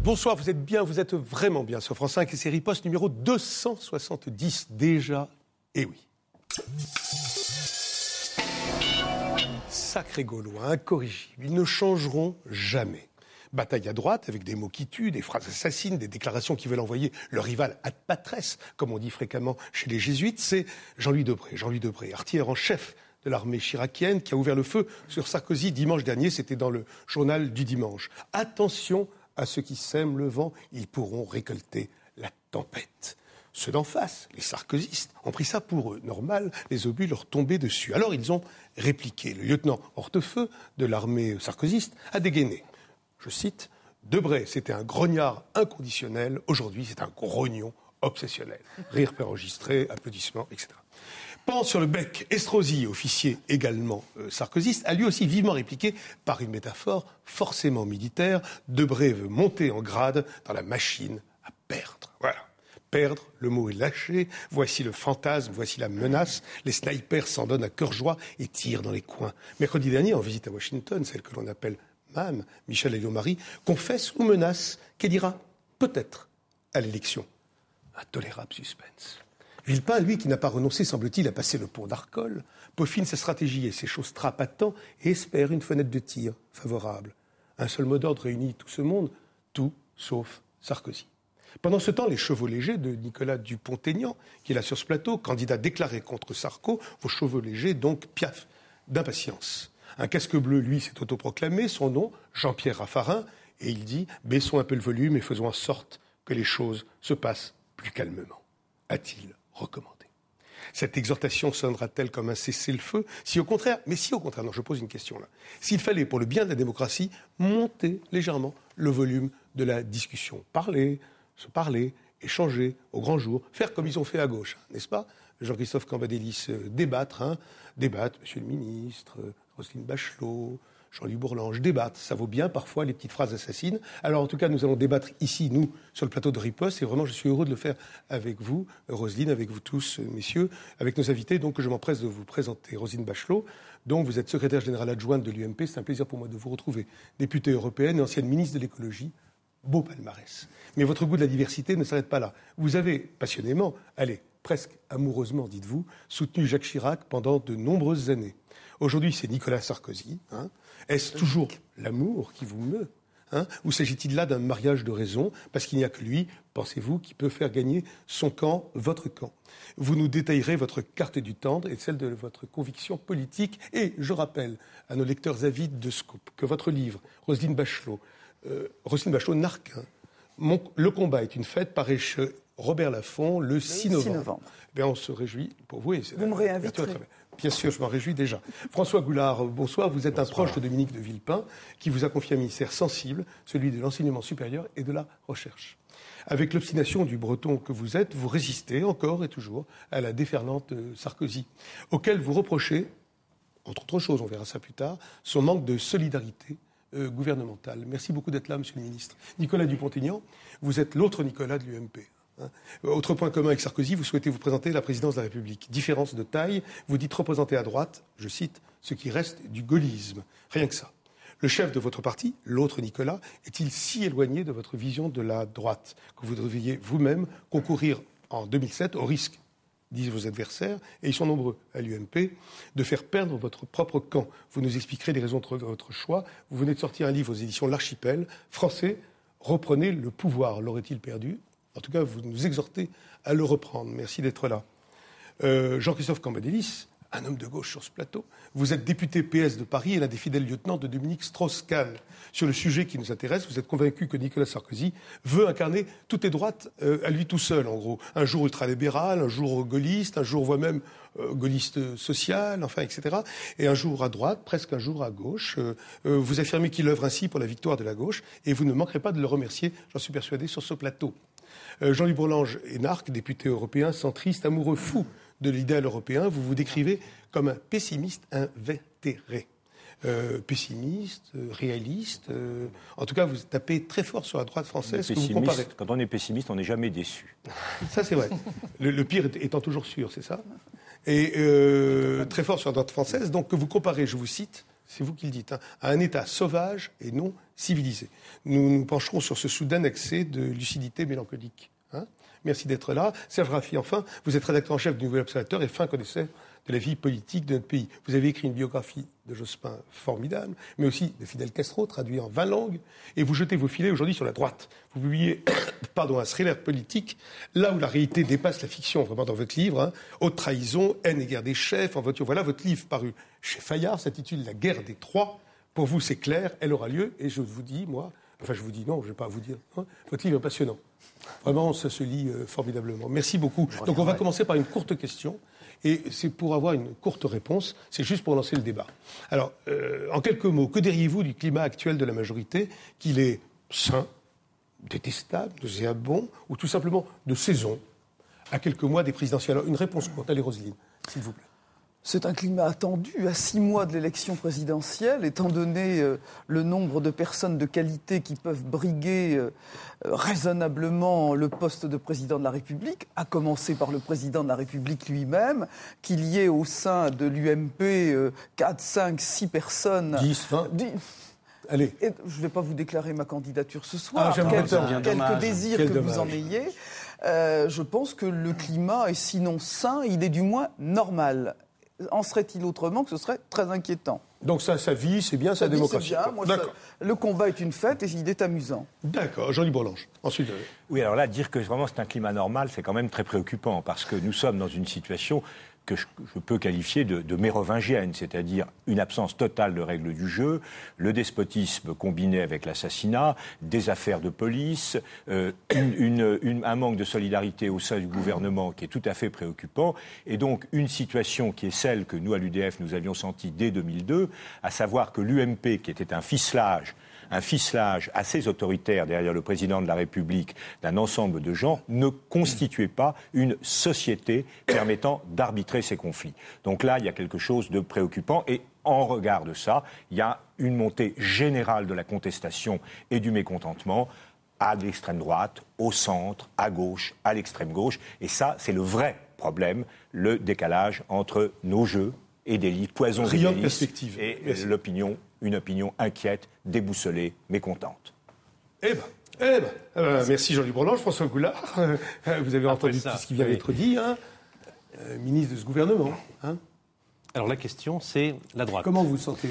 Bonsoir, vous êtes bien, vous êtes vraiment bien sur France 5 et c'est Riposte numéro 270 déjà, et oui. Sacrés Gaulois, incorrigibles, ils ne changeront jamais. Bataille à droite avec des mots qui tuent, des phrases assassines, des déclarations qui veulent envoyer leur rival ad patres, comme on dit fréquemment chez les jésuites, c'est Jean-Louis Debré, artilleur en chef de l'armée chiracienne qui a ouvert le feu sur Sarkozy dimanche dernier, c'était dans le journal du dimanche. Attention à ceux qui sèment le vent, ils pourront récolter la tempête. Ceux d'en face, les sarkozystes, ont pris ça pour eux. Normal, les obus leur tombaient dessus. Alors ils ont répliqué. Le lieutenant Hortefeux de l'armée sarkozyste a dégainé. Je cite, « Debré, c'était un grognard inconditionnel. Aujourd'hui, c'est un grognon obsessionnel. » Rire préenregistré, applaudissements, etc. Pan sur le bec, Estrosi, officier également sarkozyste, a lui aussi vivement répliqué par une métaphore forcément militaire. Debré veut monter en grade dans la machine à perdre. Voilà. Perdre, le mot est lâché. Voici le fantasme, voici la menace. Les snipers s'en donnent à cœur joie et tirent dans les coins. Mercredi dernier, en visite à Washington, celle que l'on appelle MAM, Michel Alliot-Marie, confesse ou menace qu'elle ira peut-être à l'élection. Intolérable suspense. Villepin, lui, qui n'a pas renoncé, semble-t-il, à passer le pont d'Arcole, peaufine sa stratégie et ses choses strappes à temps et espère une fenêtre de tir favorable. Un seul mot d'ordre réunit tout ce monde, tout sauf Sarkozy. Pendant ce temps, les chevaux légers de Nicolas Dupont-Aignan, qui est là sur ce plateau, candidat déclaré contre Sarko, vos chevaux légers, donc, piaffent d'impatience. Un casque bleu, lui, s'est autoproclamé, son nom, Jean-Pierre Raffarin, et il dit « Baissons un peu le volume et faisons en sorte que les choses se passent plus calmement », a-t-il recommandé. Cette exhortation sonnera-t-elle comme un cessez-le-feu ? Si au contraire, non, je pose une question là. S'il fallait, pour le bien de la démocratie, monter légèrement le volume de la discussion, se parler, échanger au grand jour, faire comme ils ont fait à gauche, n'est-ce pas ? Jean-Christophe Cambadélis débattre, monsieur le ministre, Roselyne Bachelot, Jean-Louis Bourlange débattent. Ça vaut bien parfois les petites phrases assassines. Alors en tout cas, nous allons débattre ici, nous, sur le plateau de Riposte. Et vraiment, je suis heureux de le faire avec vous, Roselyne, avec vous tous, messieurs, avec nos invités. Donc je m'empresse de vous présenter Roselyne Bachelot, dont vous êtes secrétaire générale adjointe de l'UMP. C'est un plaisir pour moi de vous retrouver. Députée européenne et ancienne ministre de l'écologie. Beau palmarès. Mais votre goût de la diversité ne s'arrête pas là. Vous avez passionnément, presque amoureusement, dites-vous, soutenu Jacques Chirac pendant de nombreuses années. Aujourd'hui, c'est Nicolas Sarkozy. Est-ce toujours l'amour qui vous meut ? Ou s'agit-il là d'un mariage de raison ? Parce qu'il n'y a que lui, pensez-vous, qui peut faire gagner son camp, votre camp. Vous nous détaillerez votre carte du tendre et celle de votre conviction politique. Et je rappelle à nos lecteurs avides de Scoop que votre livre, Roselyne Bachelot, Narquin, Le combat est une fête, paraît chez Robert Laffont le 6 novembre. Bien, on se réjouit pour vous. Vous me réinviterez. Bien sûr, je m'en réjouis déjà. François Goulard, bonsoir. Vous êtes un proche de Dominique de Villepin qui vous a confié un ministère sensible, celui de l'enseignement supérieur et de la recherche. Avec l'obstination du breton que vous êtes, vous résistez encore et toujours à la déferlante Sarkozy, auquel vous reprochez, entre autres choses, on verra ça plus tard, son manque de solidarité gouvernementale. Merci beaucoup d'être là, monsieur le ministre. Nicolas Dupont-Aignan, vous êtes l'autre Nicolas de l'UMP. Autre point commun avec Sarkozy, vous souhaitez vous présenter à la présidence de la République. Différence de taille, vous dites représenter à droite, je cite, ce qui reste du gaullisme. Rien que ça. Le chef de votre parti, l'autre Nicolas, est-il si éloigné de votre vision de la droite que vous devriez vous-même concourir en 2007 au risque, disent vos adversaires, et ils sont nombreux à l'UMP, de faire perdre votre propre camp. Vous nous expliquerez les raisons de votre choix. Vous venez de sortir un livre aux éditions L'Archipel. Français, reprenez le pouvoir. L'aurait-il perdu ? En tout cas, vous nous exhortez à le reprendre. Merci d'être là. Jean-Christophe Cambadélis, un homme de gauche sur ce plateau. Vous êtes député PS de Paris et l'un des fidèles lieutenants de Dominique Strauss-Kahn. Sur le sujet qui nous intéresse, vous êtes convaincu que Nicolas Sarkozy veut incarner toutes les droites à lui tout seul, en gros. Un jour ultralibéral, un jour gaulliste, un jour voire-même gaulliste social, enfin, etc. Et un jour à droite, presque un jour à gauche. Vous affirmez qu'il œuvre ainsi pour la victoire de la gauche et vous ne manquerez pas de le remercier, j'en suis persuadé, sur ce plateau. Jean-Louis Bourlange-Hénarque, député européen, centriste, amoureux fou de l'idéal européen, vous vous décrivez comme un pessimiste invétéré. pessimiste, réaliste. En tout cas, vous tapez très fort sur la droite française que vous comparez. Quand on est pessimiste, on n'est jamais déçu. Ça, c'est vrai. Le pire étant toujours sûr, c'est ça ? Et très fort sur la droite française, donc que vous comparez, je vous cite, c'est vous qui le dites, à un État sauvage et non civilisé. Nous nous pencherons sur ce soudain excès de lucidité mélancolique. Merci d'être là. Serge Raffi, enfin, vous êtes rédacteur en chef du Nouvel Observateur et fin connaisseur de la vie politique de notre pays. Vous avez écrit une biographie de Jospin formidable, mais aussi de Fidel Castro, traduit en 20 langues, et vous jetez vos filets aujourd'hui sur la droite. Vous publiez un thriller politique, là où la réalité dépasse la fiction, vraiment dans votre livre, Haute trahison, haine et guerre des chefs, en voiture. Voilà votre livre paru chez Fayard, s'intitule La guerre des trois. Pour vous, c'est clair, elle aura lieu, et je vous dis, moi, enfin je vous dis non, je ne vais pas vous dire, votre livre est passionnant. Vraiment, ça se lit formidablement. Merci beaucoup. Donc on va commencer par une courte question. Et c'est pour avoir une courte réponse, c'est juste pour lancer le débat. Alors, en quelques mots, que diriez-vous du climat actuel de la majorité, qu'il est sain, détestable, nauséabond, ou tout simplement de saison, à quelques mois des présidentielles? Alors, une réponse courte. Allez, Roselyne, s'il vous plaît. C'est un climat attendu à 6 mois de l'élection présidentielle, étant donné le nombre de personnes de qualité qui peuvent briguer raisonnablement le poste de président de la République, à commencer par le président de la République lui-même, qu'il y ait au sein de l'UMP 4, 5, 6 personnes... 10, 20 Allez. Et je ne vais pas vous déclarer ma candidature ce soir, quelques désirs que vous en ayez. Je pense que le climat est sinon sain, il est du moins normal. En serait-il autrement que ce serait très inquiétant? Donc ça vit, c'est bien, c'est la démocratie. C'est bien. Moi, le combat est une fête et il est amusant. D'accord. Jean-Louis Bourlanges. Ensuite. Oui, alors là, dire que vraiment c'est un climat normal, c'est quand même très préoccupant, parce que nous sommes dans une situation que je peux qualifier de mérovingienne, c'est-à-dire une absence totale de règles du jeu, le despotisme combiné avec l'assassinat, des affaires de police, un manque de solidarité au sein du gouvernement qui est tout à fait préoccupant, et donc une situation qui est celle que nous, à l'UDF, nous avions sentie dès 2002, à savoir que l'UMP, qui était un ficelage assez autoritaire derrière le président de la République d'un ensemble de gens, ne constituait pas une société permettant d'arbitrer ces conflits. Donc là, il y a quelque chose de préoccupant et en regard de ça, il y a une montée générale de la contestation et du mécontentement à l'extrême droite, au centre, à gauche, à l'extrême gauche. Et ça, c'est le vrai problème, le décalage entre nos jeux et délices, poison et délices, et l'opinion, une opinion inquiète, déboussolée, mécontente. Merci Jean-Louis Bourlanges, François Goulard. Vous avez entendu tout ce qui vient d'être dit, ministre de ce gouvernement. Alors la question, c'est la droite. Comment vous sentez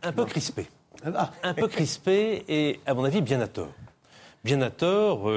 un peu crispé. Un peu crispé et, à mon avis, bien à tort. Bien à tort,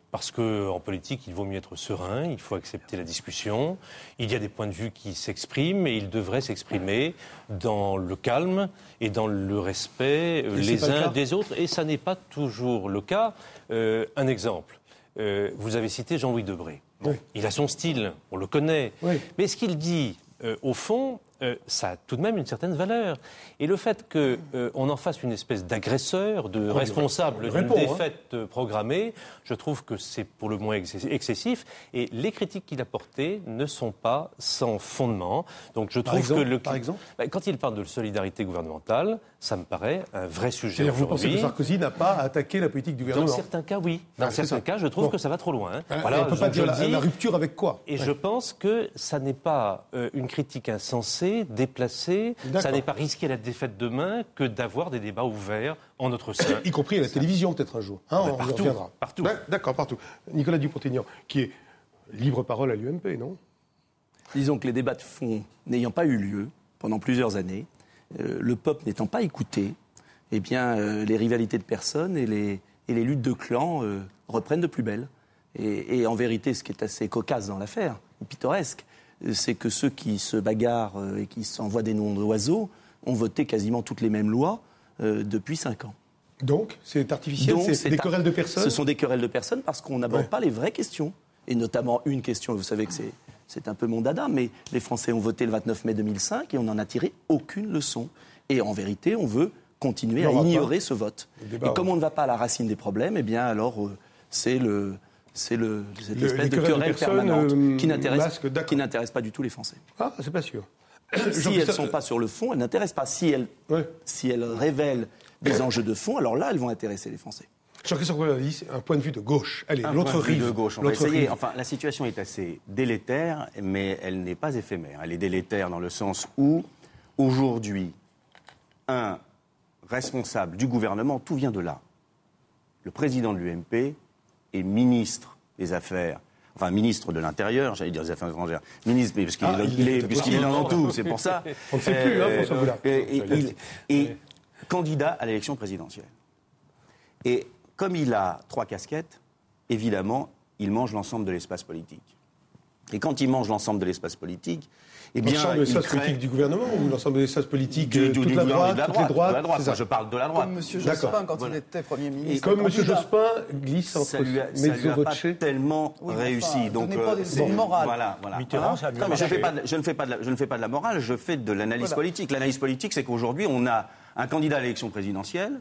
parce qu'en politique, il vaut mieux être serein, il faut accepter la discussion. Il y a des points de vue qui s'expriment et ils devraient s'exprimer dans le calme et dans le respect les uns des autres. Et ça n'est pas toujours le cas. Un exemple, vous avez cité Jean-Louis Debré. Bon, oui. Il a son style, on le connaît. Oui. Mais ce qu'il dit, au fond, ça a tout de même une certaine valeur. Et le fait qu'on en fasse une espèce d'agresseur, de responsable d'une défaite programmée, je trouve que c'est pour le moins excessif. Et les critiques qu'il a portées ne sont pas sans fondement. Donc je trouve par exemple quand il parle de solidarité gouvernementale, ça me paraît un vrai sujet aujourd'hui. Vous pensez que Sarkozy n'a pas attaqué la politique du gouvernement? Dans certains cas, oui. Dans certains cas, je trouve que ça va trop loin. Voilà, on ne peut pas dire la rupture avec quoi? Et je pense que ça n'est pas une critique insensée, déplacée. Ça n'est pas risquer la défaite demain que d'avoir des débats ouverts en notre sein. Y compris à la télévision, peut-être un jour. On y reviendra. Partout. D'accord, partout. Nicolas Dupont-Aignan, qui est libre parole à l'UMP, non? Disons que les débats de fond n'ayant pas eu lieu pendant plusieurs années, le peuple n'étant pas écouté, eh bien, les rivalités de personnes et les luttes de clans reprennent de plus belle. Et en vérité, ce qui est assez cocasse dans l'affaire, ou pittoresque, c'est que ceux qui se bagarrent et qui s'envoient des noms d'oiseaux ont voté quasiment toutes les mêmes lois depuis 5 ans. Donc, c'est artificiel, c'est des querelles de personnes? Ce sont des querelles de personnes parce qu'on n'aborde pas les vraies questions. Et notamment une question, vous savez que c'est un peu mon dada, mais les Français ont voté le 29 mai 2005 et on n'en a tiré aucune leçon. Et en vérité, on veut continuer à ignorer ce vote. Et comme on ne va pas à la racine des problèmes, eh bien alors c'est cette espèce de querelle permanente qui n'intéresse pas du tout les Français. Ah, c'est pas sûr. Si elles ne sont pas sur le fond, elles n'intéressent pas. Si elles révèlent des enjeux de fond, alors là, elles vont intéresser les Français. Jean-Christophe Couve, c'est un point de vue de gauche. Allez, l'autre rive. rive. De gauche, on va essayer. Enfin, la situation est assez délétère, mais elle n'est pas éphémère. Elle est délétère dans le sens où, aujourd'hui, un responsable du gouvernement, tout vient de là. Le président de l'UMP est ministre des Affaires, enfin ministre de l'Intérieur, j'allais dire des Affaires étrangères, ministre, puisqu'il est dans tout, c'est pour ça. On ne sait plus, François Boulard. Et candidat à l'élection présidentielle. Et comme il a 3 casquettes, évidemment, il mange l'ensemble de l'espace politique. Et quand il mange l'ensemble de l'espace politique, eh bien, l'ensemble de l'espace politique du gouvernement ou l'ensemble de l'espace politique toute la droite, toutes les droites, moi, je parle de la droite. Comme M. Jospin quand il était Premier ministre. Et comme M. Jospin glisse entre ça lui a pas tellement réussi. Donc, pas des morales. Voilà. Mitterrand, ça a mieux marché. Je ne fais pas de la morale, je fais de l'analyse politique. L'analyse politique, c'est qu'aujourd'hui, on a un candidat à l'élection présidentielle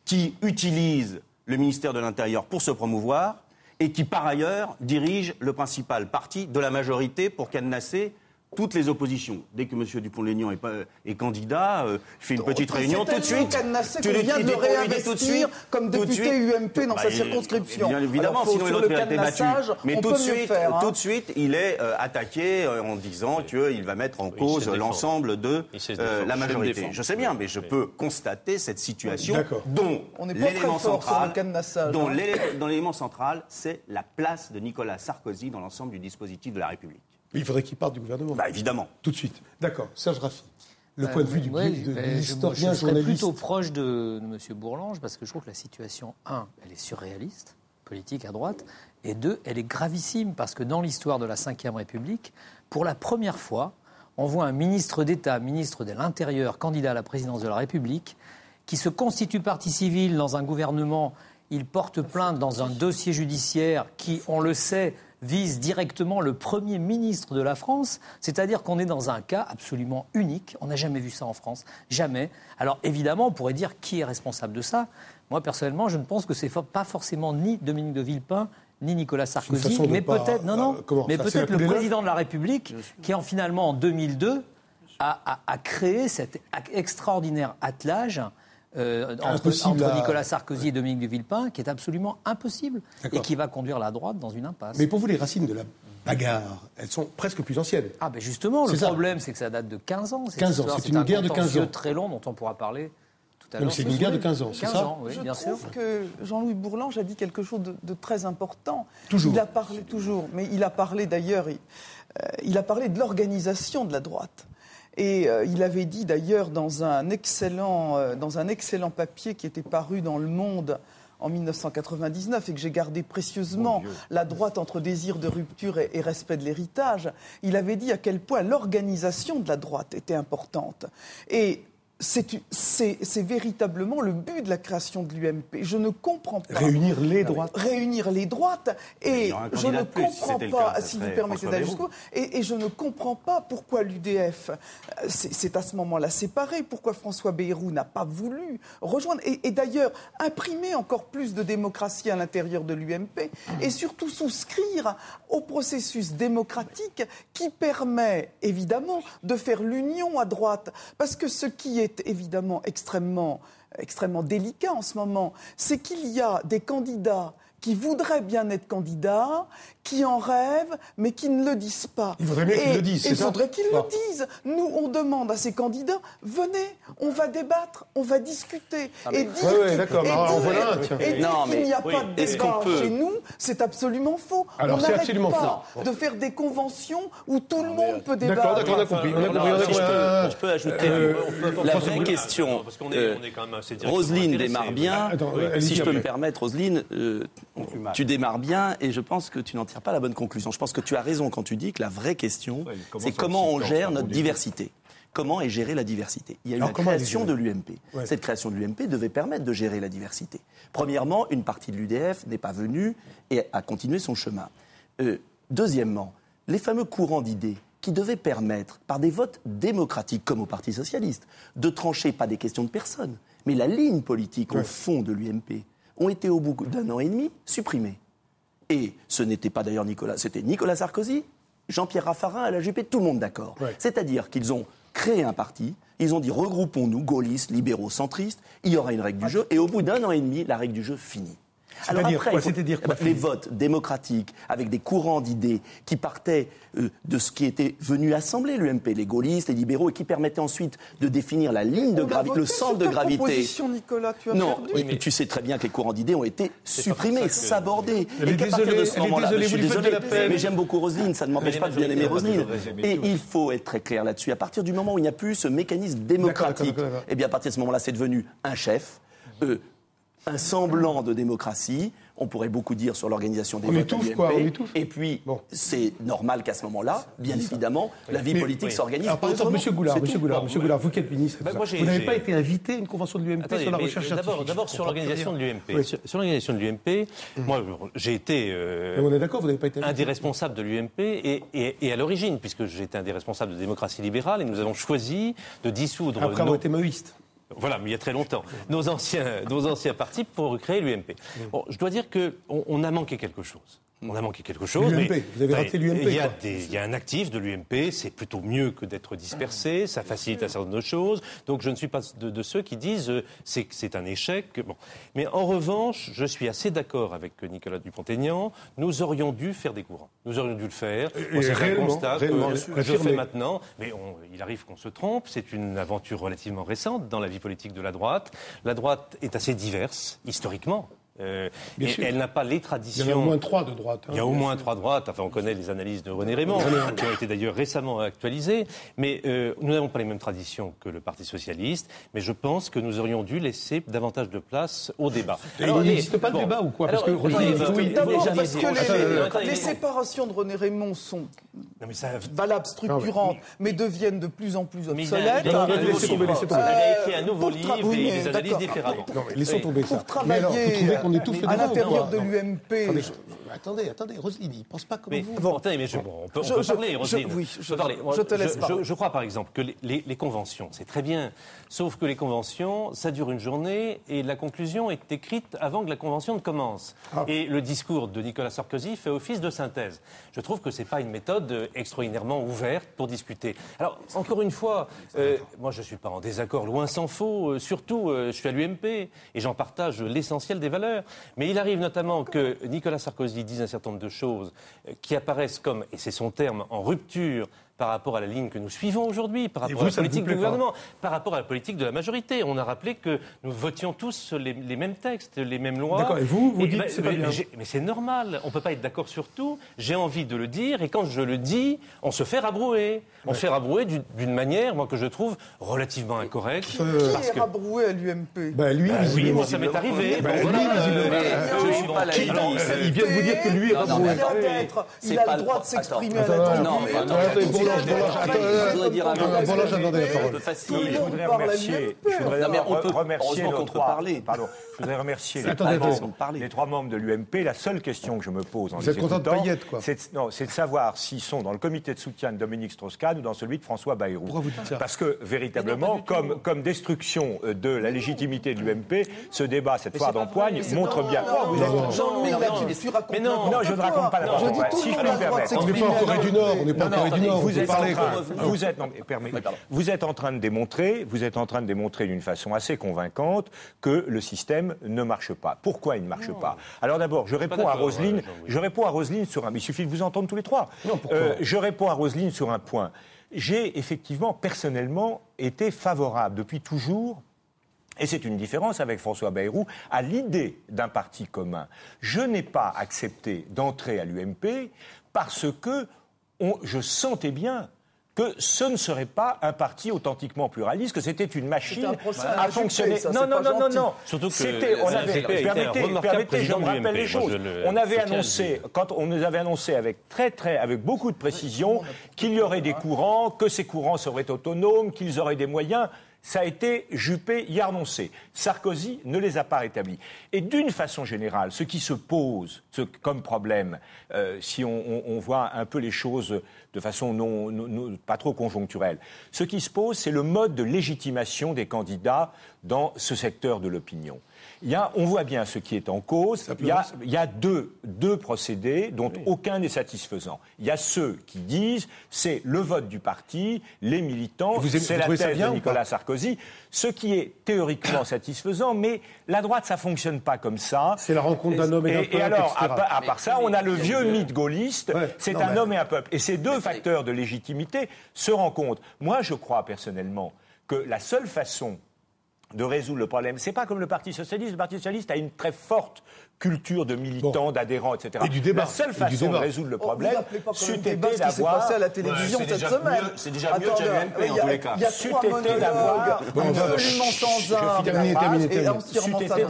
qui utilise le ministère de l'Intérieur pour se promouvoir et qui, par ailleurs, dirige le principal parti de la majorité pour cadenasser toutes les oppositions. Dès que M. Dupont-Aignan est candidat, fait une petite réunion, tout de suite... Tu vient de le réinvestir comme député UMP dans sa circonscription. Bien évidemment, alors, sinon il aurait été battu. Mais tout de suite, il est attaqué en disant qu'il va mettre en cause l'ensemble de la majorité. Je sais bien, mais je peux constater cette situation dont l'élément central, c'est la place de Nicolas Sarkozy dans l'ensemble du dispositif de la République. Il faudrait qu'il parte du gouvernement. Évidemment. Tout de suite. D'accord. Serge Raffi. Le point de vue de l'historien je serais journaliste. plutôt proche de M. Bourlange parce que je trouve que la situation, 1, elle est surréaliste, politique à droite, et 2, elle est gravissime parce que dans l'histoire de la Ve République, pour la première fois, on voit un ministre d'État, ministre de l'Intérieur, candidat à la présidence de la République, qui se constitue partie civile dans un gouvernement. Il porte plainte dans un dossier judiciaire qui, on le sait, vise directement le Premier ministre de la France. C'est-à-dire qu'on est dans un cas absolument unique. On n'a jamais vu ça en France. Jamais. Alors évidemment, on pourrait dire qui est responsable de ça. Moi, personnellement, je ne pense que c'est pas forcément ni Dominique de Villepin, ni Nicolas Sarkozy, mais peut-être peut-être le président de la République qui, finalement, en 2002, a créé cet extraordinaire attelage entre Nicolas Sarkozy et Dominique de Villepin, qui est absolument impossible et qui va conduire la droite dans une impasse. Mais pour vous, les racines de la bagarre, elles sont presque plus anciennes. Ah ben justement, le problème, c'est que ça date de 15 ans. 15 ans, c'est une guerre de 15 ans. Très long dont on pourra parler tout à l'heure. C'est une guerre de 15 ans, c'est ça ? 15 ans, oui, bien sûr. Je trouve que Jean-Louis Bourlange a dit quelque chose de très important. Toujours. Il a parlé d'ailleurs, il a parlé de l'organisation de la droite. Et il avait dit d'ailleurs dans un excellent papier qui était paru dans Le Monde en 1999 et que j'ai gardé précieusement, La droite entre désir de rupture et respect de l'héritage, il avait dit à quel point l'organisation de la droite était importante. Et c'est véritablement le but de la création de l'UMP. Je ne comprends pas. Réunir les droites. Réunir les droites. Et je ne comprends pas, si vous permettez d'aller jusqu'au bout, et je ne comprends pas pourquoi l'UDF c'est à ce moment-là séparé, pourquoi François Bayrou n'a pas voulu rejoindre, et d'ailleurs imprimer encore plus de démocratie à l'intérieur de l'UMP, et surtout souscrire au processus démocratique qui permet évidemment de faire l'union à droite. Parce que ce qui est évidemment extrêmement délicat en ce moment, c'est qu'il y a des candidats qui voudraient bien être candidats, qui en rêvent, mais qui ne le disent pas. Il faudrait bien qu'ils le disent, c'est ça ? Il faudrait qu'ils le disent. Nous, on demande à ces candidats, venez, on va débattre, on va discuter. Et dire qu'il n'y a pas de débat chez nous, c'est absolument faux. Alors, on n'arrête pas de faire des conventions où tout le monde peut débattre. D'accord, on a compris. Je peux ajouter la vraie question. Roselyne démarre bien. Si je peux me permettre, Roselyne, tu démarres bien et je pense que tu n'en tires pas la bonne conclusion. Je pense que tu as raison quand tu dis que la vraie question, c'est comment on gère notre diversité. Comment est gérée la diversité ? Il y a eu la création de l'UMP. Ouais. Cette création de l'UMP devait permettre de gérer la diversité. Premièrement, une partie de l'UDF n'est pas venue et a continué son chemin. Deuxièmement, les fameux courants d'idées qui devaient permettre, par des votes démocratiques comme au Parti socialiste, de trancher pas des questions de personnes, mais la ligne politique au fond de l'UMP, ont été au bout d'1 an et demi supprimés. Et ce n'était pas d'ailleurs c'était Nicolas Sarkozy Jean-Pierre Raffarin à la Juppé, tout le monde d'accord. Ouais. C'est-à-dire qu'ils ont créé un parti, ils ont dit regroupons-nous, gaullistes, libéraux, centristes, il y aura une règle du jeu, et au bout d'1 an et demi, la règle du jeu finit. C'est-à-dire quoi ? C'est-à-dire quoi ? Les votes démocratiques, avec des courants d'idées qui partaient de ce qui était venu assembler l'UMP, les gaullistes, les libéraux, et qui permettaient ensuite de définir la ligne de gravité, le centre de gravité. Proposition, Nicolas, tu as perdu. Oui, mais tu sais très bien que les courants d'idées ont été supprimés, sabordés. Elle est Et qu'à partir désolée, de ce moment-là, elle est je suis désolée, vous lui faites de la peine. mais j'aime beaucoup Roselyne, ça ne m'empêche pas de bien aimer Roselyne. Et il faut être très clair là-dessus. À partir du moment où il n'y a plus ce mécanisme démocratique, D'accord. eh bien à partir de ce moment-là, c'est devenu un chef, un semblant de démocratie. On pourrait beaucoup dire sur l'organisation des votes étouffe, à l'UMP. quoi, on étouffe. Et puis, Bon. c'est normal qu'à ce moment-là, bien évidemment, la vie Mais- politique s'organise. Alors, par exemple, autrement. Monsieur Goulard, vous qui êtes ministre, Bah, moi, j'ai- vous n'avez j'ai- pas été invité à une convention de l'UMP Attendez, sur la mais recherche scientifique. D'abord Je sur comprends l'organisation de très l'UMP. bien. Oui. Sur l'organisation de l'UMP, moi j'ai été Mais on est d'accord, vous n'avez pas été un invité. des responsables de l'UMP et à l'origine, puisque j'étais un des responsables de démocratie libérale, et nous avons choisi de dissoudre Après avoir nos- été maoïste. Voilà, mais il y a très longtemps. Nos anciens partis pour créer l'UMP. Bon, je dois dire qu'on a manqué quelque chose. On a manqué quelque chose. L'UMP, mais- vous avez raté l'UMP, quoi. Il y a un actif de l'UMP, c'est plutôt mieux que d'être dispersé, ça facilite un certain nombre de choses. Donc je ne suis pas de ceux qui disent que c'est un échec. Bon. Mais en revanche, je suis assez d'accord avec Nicolas Dupont-Aignan, nous aurions dû faire des courants. Nous aurions dû le faire. Moi, c'est un réellement, constat réellement, que je affirmé. fais maintenant. Mais il arrive qu'on se trompe. C'est une aventure relativement récente dans la vie politique de la droite. La droite est assez diverse, historiquement. Bien Et sûr. elle n'a pas les Il traditions. y en a au moins 3 de droite. hein. Il y a au moins 3 droites, enfin on connaît les analyses de René Raymond, qui ont été d'ailleurs récemment actualisées, mais nous n'avons pas les mêmes traditions que le Parti Socialiste, mais je pense que nous aurions dû laisser davantage de place au débat. Et il n'existe pas de débat ou quoi ? Parce que Roselyne, oui, D'abord, déjà, parce que attendez, les séparations de René Raymond sont Non, mais ça, valables, structurantes, mais deviennent de plus en plus mais obsolètes. il a écrit un nouveau Laissez tomber, livre. laissez tomber. Il a écrit un nouveau Pour livre oui, et mais il les analyse d'accord. différemment. Non, mais laissons tomber ça. Pour Mais alors, vous travailler trouvez qu'on étouffe le à débat l'intérieur ou de pas l'UMP. Attendez, Roselyne, il ne pense pas comme Mais, vous. bon, attendez, mais on peut parler, Roselyne. oui, On peut parler. Moi, je te laisse parler. je crois, par exemple, que les conventions, c'est très bien. Sauf que les conventions, ça dure une journée et la conclusion est écrite avant que la convention ne commence. Et le discours de Nicolas Sarkozy fait office de synthèse. Je trouve que ce n'est pas une méthode extraordinairement ouverte pour discuter. Alors, encore une fois, moi, je ne suis pas en désaccord, loin s'en faut. Surtout, je suis à l'UMP et j'en partage l'essentiel des valeurs. Mais il arrive notamment que Nicolas Sarkozy dise un certain nombre de choses qui apparaissent comme, et c'est son terme, en rupture par rapport à la ligne que nous suivons aujourd'hui, par rapport à la politique du gouvernement, par rapport à la politique de la majorité. On a rappelé que nous votions tous les mêmes textes, les mêmes lois. D'accord, et vous dites que c'est pas bien. Mais c'est normal, on ne peut pas être d'accord sur tout. J'ai envie de le dire, et quand je le dis, on se fait rabrouer. On se fait rabrouer d'une manière, moi, que je trouve relativement incorrecte. Qui est rabroué à l'UMP? Bah, lui, Oui, visiblement. moi, ça m'est arrivé. Bah, Bon, lui, voilà, visiblement. Il vient de vous dire que lui est rabroué. Il a le droit de s'exprimer à la Attends, télé. non, mais attends, je voudrais dire un mot. Bourlange a demandé la parole. Un peu facile. Tout le monde parle à l'UMP. Je voudrais Non, mais on peut- remercier heureusement nos qu'on peut trois. parler. Pardon. Je voudrais remercier Attendez, les trois membres de l'UMP. La seule question que je me pose en Vous êtes les content de écoutant, Payette, quoi. c'est de savoir s'ils sont dans le comité de soutien de Dominique Strauss-Kahn ou dans celui de François Bayrou. Pourquoi vous dites ça ? Parce que véritablement, comme destruction de la légitimité de l'UMP, ce débat, cette foire d'empoigne, montre bien. Oh, vous êtes- Jean-Louis, tu racontes Mais non, non, je ne raconte pas la Je dis tout si le je monde peux a me le droit de permettre. On n'est pas en Corée du Nord, on n'est pas en Corée du Nord, on vous peut êtes parler. en train, vous êtes en train de démontrer d'une façon assez convaincante que le système ne marche pas. Pourquoi il ne marche pas? Alors d'abord, je réponds à Roselyne sur un. Mais il suffit de vous entendre tous les trois. Je réponds à Roselyne sur un point. J'ai effectivement personnellement été favorable depuis toujours. Et c'est une différence avec François Bayrou, à l'idée d'un parti commun. Je n'ai pas accepté d'entrer à l'UMP parce que je sentais bien que ce ne serait pas un parti authentiquement pluraliste, que c'était une machine un procès à à fonctionner. la Juppé, ça, Non, c'est non, pas non, non, gentil. non. Surtout que C'était, on la avait, Juppé a été un permettez, remarquable je président me du rappelle UMP. les Moi, choses. je le On avait soutiens, annoncé, quand on nous avait annoncé avec beaucoup de précision qu'il y aurait des courants, que ces courants seraient autonomes, qu'ils auraient des moyens. Ça a été Juppé y a renoncé. Sarkozy ne les a pas rétablis. Et d'une façon générale, ce qui se pose comme problème, si on voit un peu les choses de façon pas trop conjoncturelle, ce qui se pose, c'est le mode de légitimation des candidats dans ce secteur de l'opinion. On voit bien ce qui est en cause. Il y a deux procédés dont aucun n'est satisfaisant. Il y a ceux qui disent c'est le vote du parti, les militants, c'est la thèse de Nicolas Sarkozy, ce qui est théoriquement satisfaisant, mais la droite, ça fonctionne pas comme ça. C'est la rencontre d'un homme et d'un peuple, Et alors, etc. à part ça, on a le vieux mythe gaulliste, c'est un homme et un peuple. Et ces deux facteurs de légitimité se rencontrent. Moi, je crois personnellement que la seule façon de résoudre le problème, c'est pas comme le Parti socialiste. Le Parti socialiste a une très forte culture de militants, d'adhérents, etc. Et du débat. La seule façon de résoudre le problème, c'eût été d'avoir... à la télévision cette semaine. C'est déjà mieux que l'UMP, en tous les cas. Il y a trois monologues absolument sans armes. C'eût été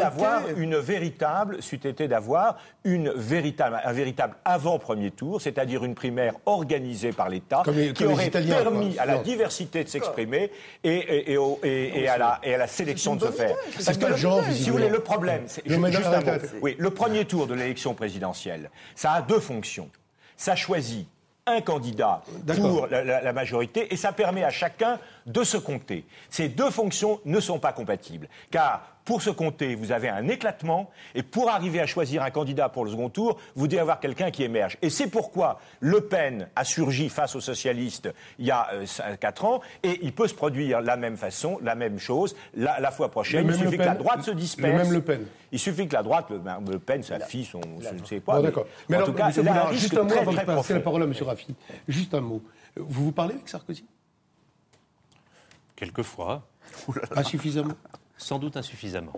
d'avoir un véritable avant-premier tour, c'est-à-dire une primaire organisée par l'État, qui aurait permis à la diversité de s'exprimer et à la sélection de se faire. Parce que, si vous voulez, le problème, c'est juste un mot. Oui, le premier tour de l'élection présidentielle, ça a deux fonctions. Ça choisit un candidat pour la majorité et ça permet à chacun de se compter. Ces deux fonctions ne sont pas compatibles. Car pour se compter, vous avez un éclatement et pour arriver à choisir un candidat pour le second tour, vous devez avoir quelqu'un qui émerge. Et c'est pourquoi Le Pen a surgi face aux socialistes il y a 4 ans et il peut se produire la même façon, la même chose la fois prochaine. Il suffit que la droite se disperse. Le même Le Pen. Il suffit que la droite, Le Pen, sa fille, je ne sais quoi. Bon, d'accord. Mais en alors, tout cas, il y a un risque juste un mot avant de passer la parole à M. Raffi. Juste un mot. Vous parlez avec Sarkozy ? Quelquefois. Insuffisamment. Sans doute insuffisamment.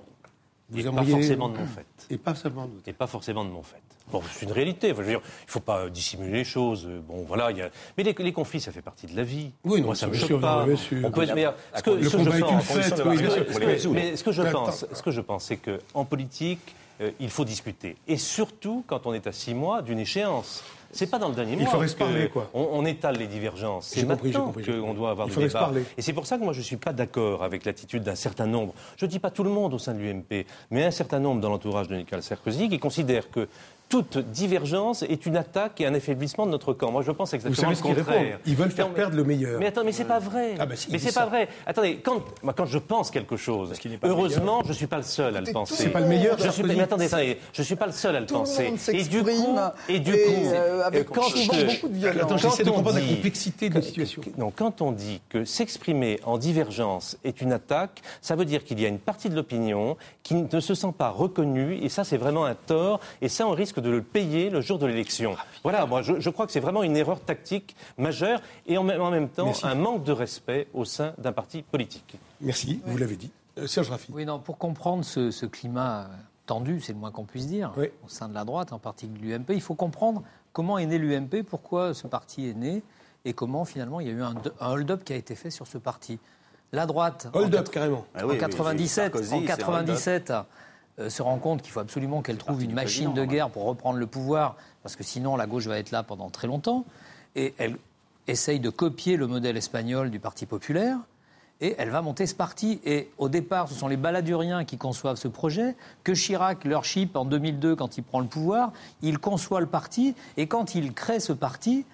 Vous et pas envoyez... forcément de mon fait. Et pas seulement de Et pas forcément de mon fait. Bon, c'est une réalité. Enfin, je veux dire, il ne faut pas dissimuler les choses. Bon, voilà. Mais les conflits, ça fait partie de la vie. Oui, non, moi, ça me choque sûr, pas. Bien sûr. On peut être meilleur. Ce que je pense, c'est qu'en politique, il faut discuter. Et surtout quand on est à 6 mois d'une échéance. C'est pas dans le dernier mois. Il faudrait se parler, quoi. On étale les divergences. C'est maintenant qu'on doit avoir des débats. Et c'est pour ça que moi, je ne suis pas d'accord avec l'attitude d'un certain nombre. Je ne dis pas tout le monde au sein de l'UMP, mais un certain nombre dans l'entourage de Nicolas Sarkozy qui considèrent que toute divergence est une attaque et un affaiblissement de notre camp. Moi, je pense exactement le contraire. Ils veulent faire perdre le meilleur. Mais attends, mais c'est pas vrai. Mais c'est pas vrai. Attendez, quand je pense quelque chose, heureusement, je suis pas le seul à le penser. C'est pas le meilleur. Mais attendez, je suis pas le seul à le penser. Et du coup, avec souvent beaucoup de violence. Attends, j'essaie de comprendre la complexité de la situation. Non, quand on dit que s'exprimer en divergence est une attaque, ça veut dire qu'il y a une partie de l'opinion qui ne se sent pas reconnue, et ça, c'est vraiment un tort, et ça, on risque de le payer le jour de l'élection. Voilà, moi, je crois que c'est vraiment une erreur tactique majeure, et en même temps, un manque de respect au sein d'un parti politique. Merci, vous l'avez dit. Serge Raffi. Oui, non, pour comprendre ce climat tendu, c'est le moins qu'on puisse dire, au sein de la droite, en particulier de l'UMP, il faut comprendre comment est né l'UMP, pourquoi ce parti est né, et comment finalement il y a eu un hold-up qui a été fait sur ce parti. La droite, hold-up carrément. En 97, se rend compte qu'il faut absolument qu'elle trouve une machine de guerre pour reprendre le pouvoir, parce que sinon la gauche va être là pendant très longtemps, et elle essaye de copier le modèle espagnol du Parti populaire, et elle va monter ce parti. Et au départ, ce sont les baladuriens qui conçoivent ce projet, que Chirac, leur chip, en 2002, quand il prend le pouvoir, il conçoit le parti, et quand il crée ce parti,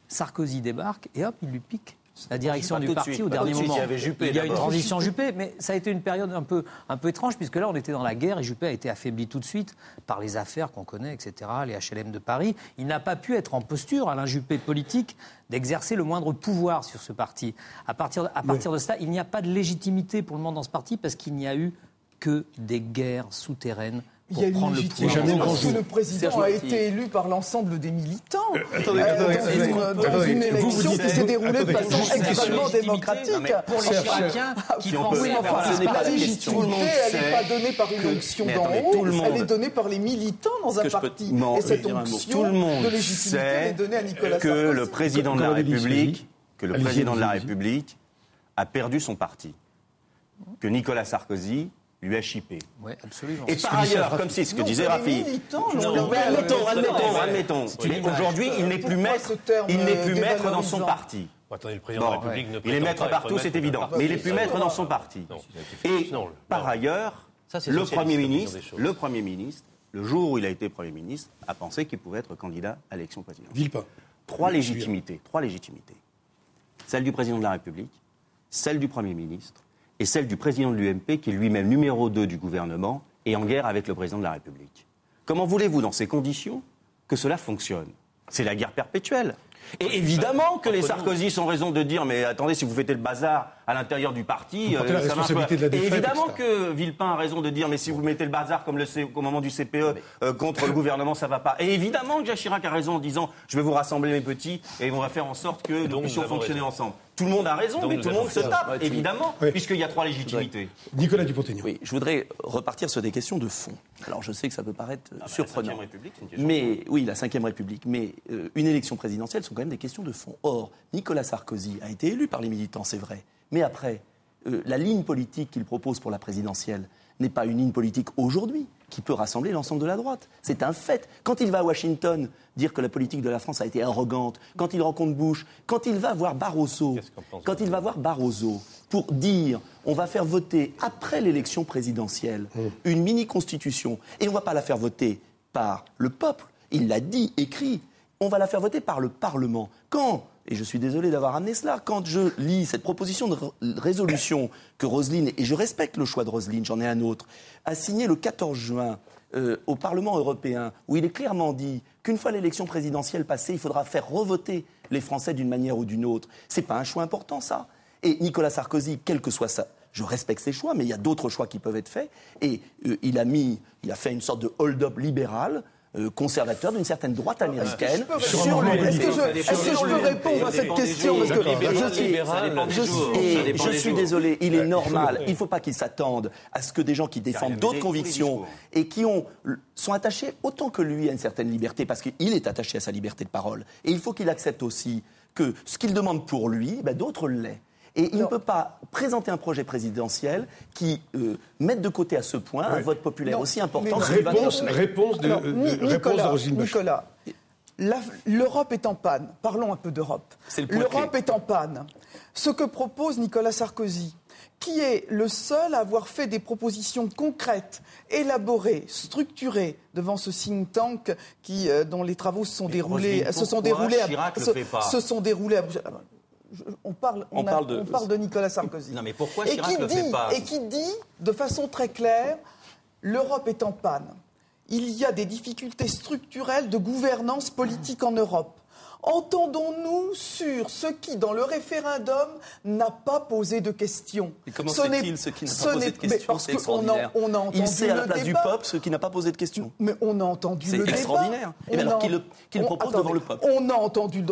Sarkozy débarque, et hop, il lui pique la direction du parti au dernier moment. Il y a une transition Juppé, mais ça a été une période un peu étrange, puisque là, on était dans la guerre et Juppé a été affaibli tout de suite par les affaires qu'on connaît, etc., les HLM de Paris. Il n'a pas pu être en posture, Alain Juppé politique, d'exercer le moindre pouvoir sur ce parti. À partir de ça, il n'y a pas de légitimité pour le moment dans ce parti, parce qu'il n'y a eu que des guerres souterraines. Il y a une légitimité parce que le président a été élu par l'ensemble des militants dans une élection qui s'est déroulée de façon extrêmement démocratique. Pour les Chiraciens qui pensent la légitimité, elle n'est pas donnée par une onction d'en haut, elle est donnée par les militants dans un parti. Et cette onction de légitimité est donnée à Nicolas Sarkozy. Que le président de la République a perdu son parti. Que Nicolas Sarkozy lui a chippé. Oui, absolument. Et par ailleurs, comme c'est ce que disait Raffi. Admettons. Aujourd'hui, il n'est plus maître dans son parti. Attendez, le président de la République ne il est maître partout, c'est évident. Mais il n'est plus maître dans son parti. Et par ailleurs, le Premier ministre, le jour où il a été Premier ministre, a pensé qu'il pouvait être candidat à l'élection présidentielle. Villepin. Trois légitimités. Celle du président de la République, celle du Premier ministre et celle du président de l'UMP, qui est lui-même numéro 2 du gouvernement, et en guerre avec le président de la République. Comment voulez-vous, dans ces conditions, que cela fonctionne ? C'est la guerre perpétuelle. Et évidemment que les Sarkozy ont raison de dire, mais attendez, si vous faites le bazar à l'intérieur du parti, la responsabilité de la défaite, et évidemment etc. que Villepin a raison de dire, mais si vous mettez le bazar comme au moment du CPE contre le gouvernement, ça va pas. Et évidemment que Jacques Chirac a raison en disant, je vais vous rassembler mes petits et on va faire en sorte que nous puissions fonctionner ensemble. Tout le monde a raison, mais tout le monde se tape, évidemment, puisqu'il y a 3 légitimités. Nicolas Dupont-Aignan. Oui, je voudrais repartir sur des questions de fond. Alors, je sais que ça peut paraître surprenant. La 5e République, c'est une question Mais oui, la Ve République. Mais une élection présidentielle sont quand même des questions de fond. Or, Nicolas Sarkozy a été élu par les militants, c'est vrai. Mais après, la ligne politique qu'il propose pour la présidentielle n'est pas une ligne politique aujourd'hui qui peut rassembler l'ensemble de la droite. C'est un fait. Quand il va à Washington dire que la politique de la France a été arrogante, quand il rencontre Bush, quand il va voir Barroso, pour dire on va faire voter après l'élection présidentielle une mini-constitution et on ne va pas la faire voter par le peuple, il l'a dit, écrit, on va la faire voter par le Parlement. Quand, et je suis désolé d'avoir amené cela, quand je lis cette proposition de résolution que Roselyne, et je respecte le choix de Roselyne, j'en ai un autre, a signé le 14 juin au Parlement européen, où il est clairement dit qu'une fois l'élection présidentielle passée, il faudra faire revoter les Français d'une manière ou d'une autre. C'est pas un choix important, ça. Et Nicolas Sarkozy, quel que soit ça, je respecte ses choix, mais il y a d'autres choix qui peuvent être faits. Et il a fait une sorte de hold-up libéral, conservateur d'une certaine droite américaine sur l'UMP. Est-ce que je peux répondre à cette question? Parce que je suis désolé, il est normal, il ne faut pas qu'ils s'attendent à ce que des gens qui défendent d'autres convictions et qui sont attachés autant que lui à une certaine liberté, parce qu'il est attaché à sa liberté de parole. Et il faut qu'il accepte aussi que ce qu'il demande pour lui, d'autres l'aient. Et il ne peut pas présenter un projet présidentiel qui mette de côté à ce point un vote populaire aussi important. Réponse de Roselyne Bachelot. Nicolas, l'Europe est en panne. Parlons un peu d'Europe. L'Europe est en panne. Ce que propose Nicolas Sarkozy, qui est le seul à avoir fait des propositions concrètes, élaborées, structurées devant ce think tank dont les travaux se sont déroulés à On parle de Nicolas Sarkozy. Non, mais pourquoi Chirac ne le fait pas ? Et qui dit de façon très claire, l'Europe est en panne. Il y a des difficultés structurelles de gouvernance politique en Europe. Entendons-nous sur ce qui, dans le référendum, n'a pas posé de questions. Et comment fait-il ce qui n'a pas posé de questions? C'est extraordinaire. On a entendu il sait à la place débat. du peuple ce qui n'a pas posé de questions. Mais on a entendu le débat. C'est extraordinaire. Et alors qu'il propose devant le peuple. On a entendu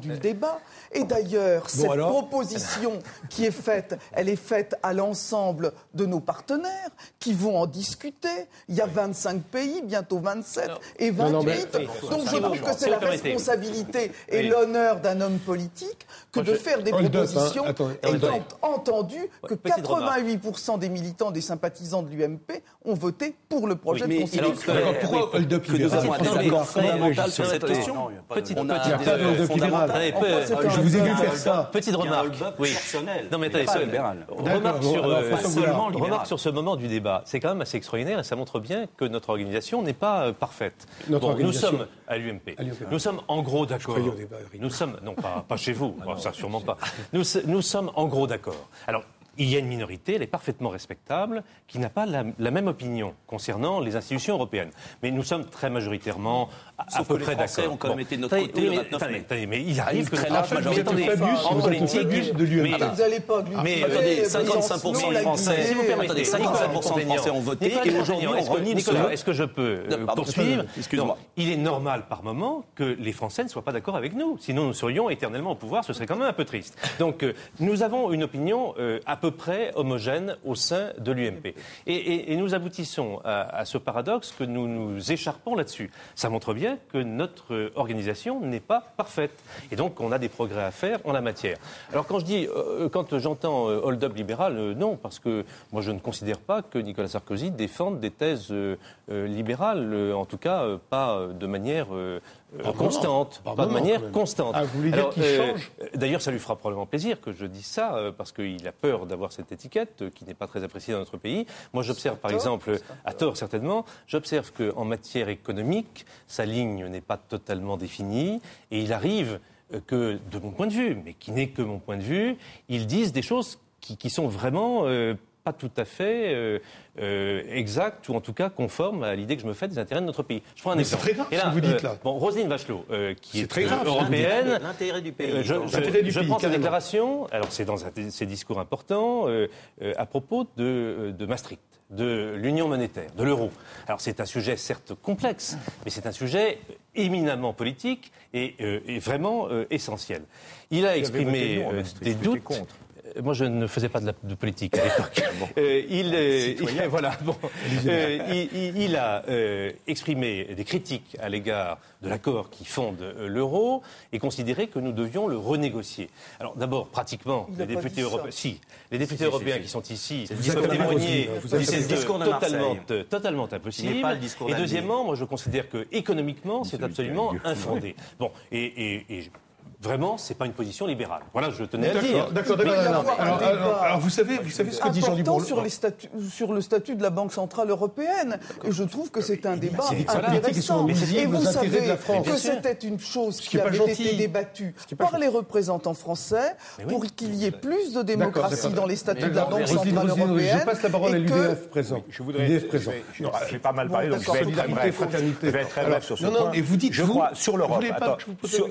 le débat. Et d'ailleurs, cette proposition qui est faite, elle est faite à l'ensemble de nos partenaires qui vont en discuter. Il y a 25 pays, bientôt 27 et 28. Donc je trouve que c'est la responsabilité et l'honneur d'un homme politique que de faire des propositions. Étant entendu que 88% des militants, des sympathisants de l'UMP ont voté pour le projet de constitution. Pourquoi hold-up libéral? Nous avons un désaccord fondamental sur cette question. Je vous ai vu faire ça. Petite remarque. Non mais attendez, remarque sur ce moment du débat. C'est quand même assez extraordinaire et ça montre bien que notre organisation n'est pas parfaite. Nous sommes à l'UMP. Nous sommes en gros d'accord. Nous sommes, non pas chez vous, ça sûrement pas. Nous sommes en gros d'accord. Alors, il y a une minorité, elle est parfaitement respectable, qui n'a pas la même opinion concernant les institutions européennes. Mais nous sommes très majoritairement à peu près d'accord. Les Français ont quand même été de notre côté le 29 mai. Mais il arrive que en politique de l'UMP. Vous n'allez pas attendez, 55% des Français, si vous permettez, 55% des Français ont voté et aujourd'hui on renie Nicolas, est-ce que je peux poursuivre? Excusez-moi. Il est normal par moment que les Français ne soient pas d'accord avec nous. Sinon nous serions éternellement au pouvoir, ce serait quand même un peu triste. Donc nous avons une opinion à peu près homogène au sein de l'UMP. Et nous aboutissons à ce paradoxe que nous nous écharpons là-dessus. Ça montre bien que notre organisation n'est pas parfaite. Et donc, on a des progrès à faire en la matière. Alors, quand j'entends hold-up libéral, non, parce que moi, je ne considère pas que Nicolas Sarkozy défende des thèses libérales, en tout cas, pas de manière constante. Pas de manière constante. Vous voulez dire qu'il change? D'ailleurs, ça lui fera probablement plaisir que je dise ça, parce qu'il a peur d'avoir cette étiquette qui n'est pas très appréciée dans notre pays. Moi, j'observe, par exemple, à tort certainement, j'observe qu'en matière économique, sa ligne n'est pas totalement définie, et il arrive que, de mon point de vue, mais qui n'est que mon point de vue, ils disent des choses qui sont vraiment pas tout à fait exactes, ou en tout cas conformes à l'idée que je me fais des intérêts de notre pays. Je prends un exemple. C'est très grave ce que vous dites là. Roselyne Bachelot, qui est très grave, européenne. L'intérêt du pays. Je prends sa déclaration, alors c'est dans ses discours importants, à propos de Maastricht, de l'union monétaire, de l'euro. Alors c'est un sujet certes complexe, mais c'est un sujet éminemment politique et vraiment essentiel. Il a exprimé des doutes. Moi, je ne faisais pas de politique à l'époque. Il a exprimé des critiques à l'égard de l'accord qui fonde l'euro et considéré que nous devions le renégocier. Alors d'abord, pratiquement, les députés européens qui sont ici peuvent témoigner que c'est totalement impossible. Et deuxièmement, moi je considère que économiquement, c'est absolument infondé. Bon, et vraiment, c'est pas une position libérale. Voilà, je tenais à dire. D'accord. Alors, vous savez ce que dit Jean-Louis Bourlange sur le statut de la Banque centrale européenne. Et je trouve que c'est un débat intéressant. Et vous savez que c'était une chose qui avait été débattue par les représentants français pour qu'il y ait plus de démocratie dans les statuts de la Banque centrale européenne. Je passe la parole à l'UDF présent. Je vais pas mal parler, donc je vais être très bref sur ce point. Et vous dites, je crois, sur l'Europe.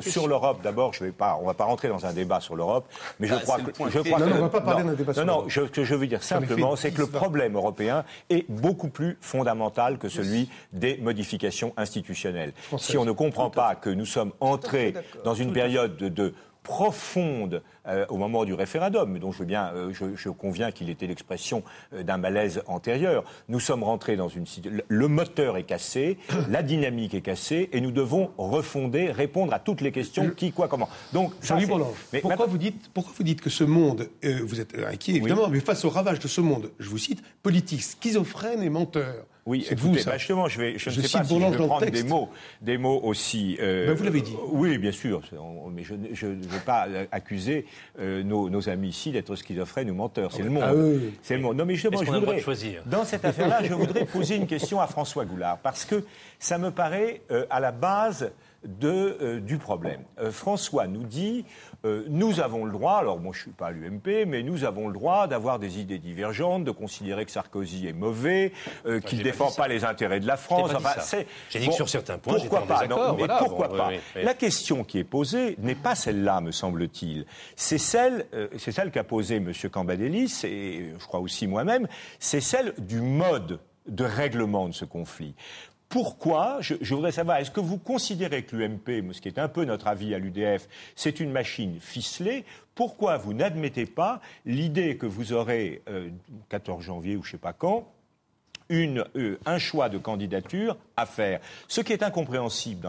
Sur l'Europe, d'abord, on va pas rentrer dans un débat sur l'Europe, mais je crois que... on va pas parler d'un débat sur l'Europe. Ce que je veux dire simplement, c'est que le problème européen est beaucoup plus fondamental que celui des modifications institutionnelles. Si on ne comprend pas que nous sommes entrés dans une période de profonde au moment du référendum, dont je conviens qu'il était l'expression d'un malaise antérieur. Nous sommes rentrés dans une situation... Le moteur est cassé, la dynamique est cassée, et nous devons refonder, répondre à toutes les questions, qui, quoi, comment. Donc, Jean-Louis Bourlange, pourquoi vous dites que ce monde, vous êtes inquiet évidemment, mais face au ravage de ce monde, je vous cite, politique, schizophrène et menteur. Oui, écoutez, justement, je ne sais pas si je vais prendre des mots aussi... vous l'avez dit. Oui, bien sûr, mais je ne veux pas accuser nos amis ici d'être schizophrènes ou menteurs. C'est le monde. C'est le monde. Non, mais justement, je voudrais, dans cette affaire-là, je voudrais poser une question à François Goulard, parce que ça me paraît à la base du problème. François nous dit, nous avons le droit, alors moi je ne suis pas à l'UMP, mais nous avons le droit d'avoir des idées divergentes, de considérer que Sarkozy est mauvais, qu'il ne défend pas les intérêts de la France. J'ai dit que sur certains points, pourquoi pas, pourquoi pas. Oui. La question qui est posée n'est pas celle-là, me semble-t-il. C'est celle qu'a posée M. Cambadélis, et je crois aussi moi-même, c'est celle du mode de règlement de ce conflit. Pourquoi, je voudrais savoir, est-ce que vous considérez que l'UMP, ce qui est un peu notre avis à l'UDF, c'est une machine ficelée? Pourquoi vous n'admettez pas l'idée que vous aurez, 14 janvier ou je ne sais pas quand, un choix de candidature à faire. Ce qui est incompréhensible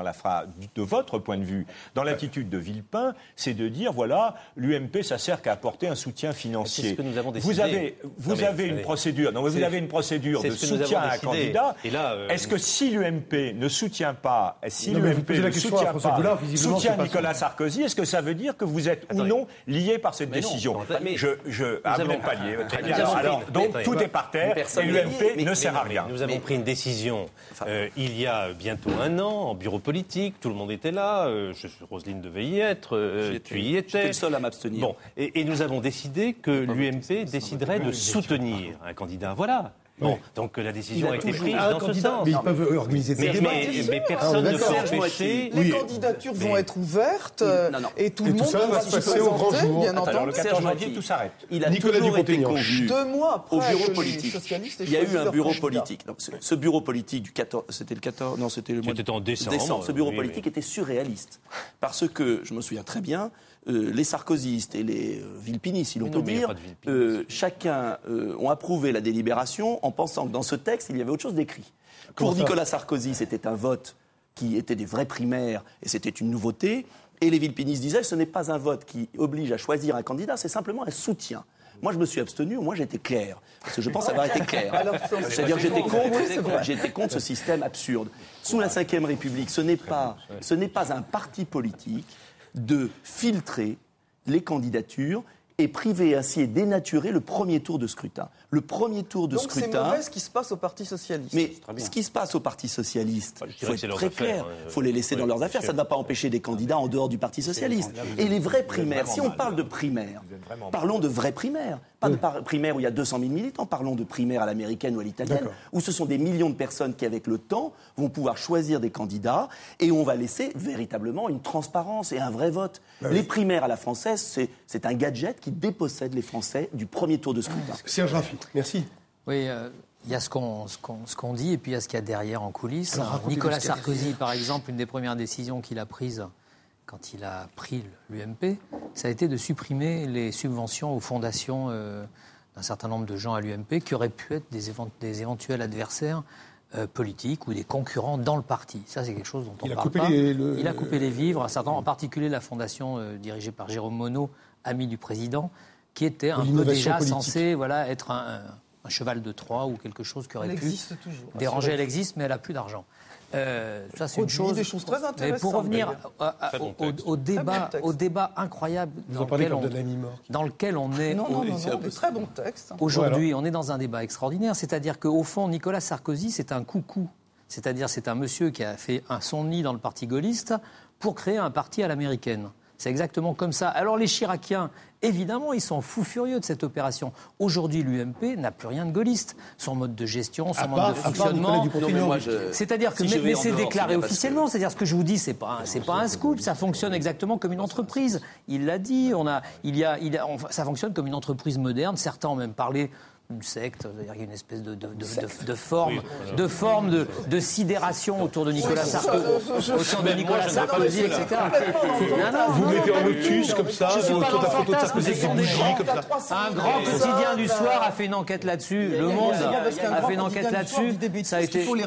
de votre point de vue, dans l'attitude de Villepin, c'est de dire, voilà, l'UMP, ça sert qu'à apporter un soutien financier. C'est ce que nous avons décidé. Vous avez une procédure de soutien à un candidat. Est-ce que si l'UMP ne soutient pas, soutient Nicolas Sarkozy, est-ce que ça veut dire que vous êtes ou non lié par cette décision? Vous n'êtes pas lié. Très bien. Donc tout est par terre et l'UMP ne sert à rien. Nous avons pris une décision il y a bientôt un an en bureau politique, tout le monde était là, Roselyne devait y être, tu y étais. J'étais le seul à m'abstenir. Bon, et nous avons décidé que l'UMP déciderait de soutenir un candidat. Voilà. Bon, donc la décision a été prise dans ce sens. Mais ils peuvent organiser des débats. Mais personne ne peut empêcher. Les candidatures vont être ouvertes et tout le monde va se présenter, bien entendu. Alors le 14 janvier, tout s'arrête. Il a toujours été convenu 2 mois après au bureau politique. Il y a eu un bureau politique. Donc, ce bureau politique du 14, c'était le 14, non, c'était le mois en décembre. Ce bureau politique était surréaliste parce que je me souviens très bien. Les sarkozystes et les vilpinistes, si l'on peut dire, chacun ont approuvé la délibération en pensant que dans ce texte, il y avait autre chose d'écrit. Pour Nicolas Sarkozy, c'était un vote qui était des vraies primaires et c'était une nouveauté. Et les vilpinistes disaient, ce n'est pas un vote qui oblige à choisir un candidat, c'est simplement un soutien. Moi, je me suis abstenu, au moins j'étais clair. Parce que je pense avoir été clair. C'est-à-dire que j'étais contre ce système absurde. Sous la Ve République, ce n'est pas un parti politique de filtrer les candidatures et priver ainsi et dénaturer le premier tour de scrutin. Le premier tour de scrutin... Donc c'est mauvais ce qui se passe au Parti socialiste. Mais ce qui se passe au Parti socialiste, il faut être très clair, il faut les laisser dans leurs affaires. Ça ne va pas empêcher des candidats en dehors du Parti socialiste. Et les vraies primaires, si on parle de primaires, parlons de vraies primaires. Pas de primaires où il y a 200 000 militants, parlons de primaires à l'américaine ou à l'italienne, où ce sont des millions de personnes qui, avec le temps, vont pouvoir choisir des candidats et on va laisser véritablement une transparence et un vrai vote. Les primaires à la française, c'est un gadget qui dépossède les Français du premier tour de scrutin. Serge Raffi, merci. Oui, il y a ce qu'on dit et puis il y a ce qu'il y a derrière en coulisses. Nicolas Sarkozy, par exemple, une des premières décisions qu'il a prises quand il a pris l'UMP, ça a été de supprimer les subventions aux fondations d'un certain nombre de gens à l'UMP qui auraient pu être des éventuels adversaires politiques ou des concurrents dans le parti. Ça, c'est quelque chose dont on ne parle pas. Il a coupé les vivres, en particulier la fondation dirigée par Jérôme Monod, ami du président, qui était un peu déjà censé être un cheval de Troie ou quelque chose qui aurait pu déranger. Elle existe, mais elle n'a plus d'argent. Ça, c'est une chose. Des choses très intéressantes. Mais pour revenir au débat incroyable dans lequel on est. Non, de très bons textes. Aujourd'hui, on est dans un débat extraordinaire. C'est-à-dire qu'au fond, Nicolas Sarkozy, c'est un coucou. C'est-à-dire, c'est un monsieur qui a fait son nid dans le parti gaulliste pour créer un parti à l'américaine. C'est exactement comme ça. Alors les Chiraciens, évidemment, ils sont fous furieux de cette opération. Aujourd'hui, l'UMP n'a plus rien de gaulliste. Son mode de gestion, son mode de fonctionnement. C'est-à-dire que, mais c'est déclaré officiellement. C'est-à-dire ce que je vous dis, c'est pas un scoop. Ça fonctionne exactement comme une entreprise. Il l'a dit. Ça fonctionne comme une entreprise moderne. Certains ont même parlé une secte, c'est-à-dire qu'il y a une espèce de forme de sidération autour de Nicolas Sarkozy, etc. Vous mettez en lotus comme ça, autour de la photo de Sarkozy avec des bougies comme ça. Un grand quotidien du soir a fait une enquête là-dessus. Le Monde a fait une enquête là-dessus. Ça a été. Il faut les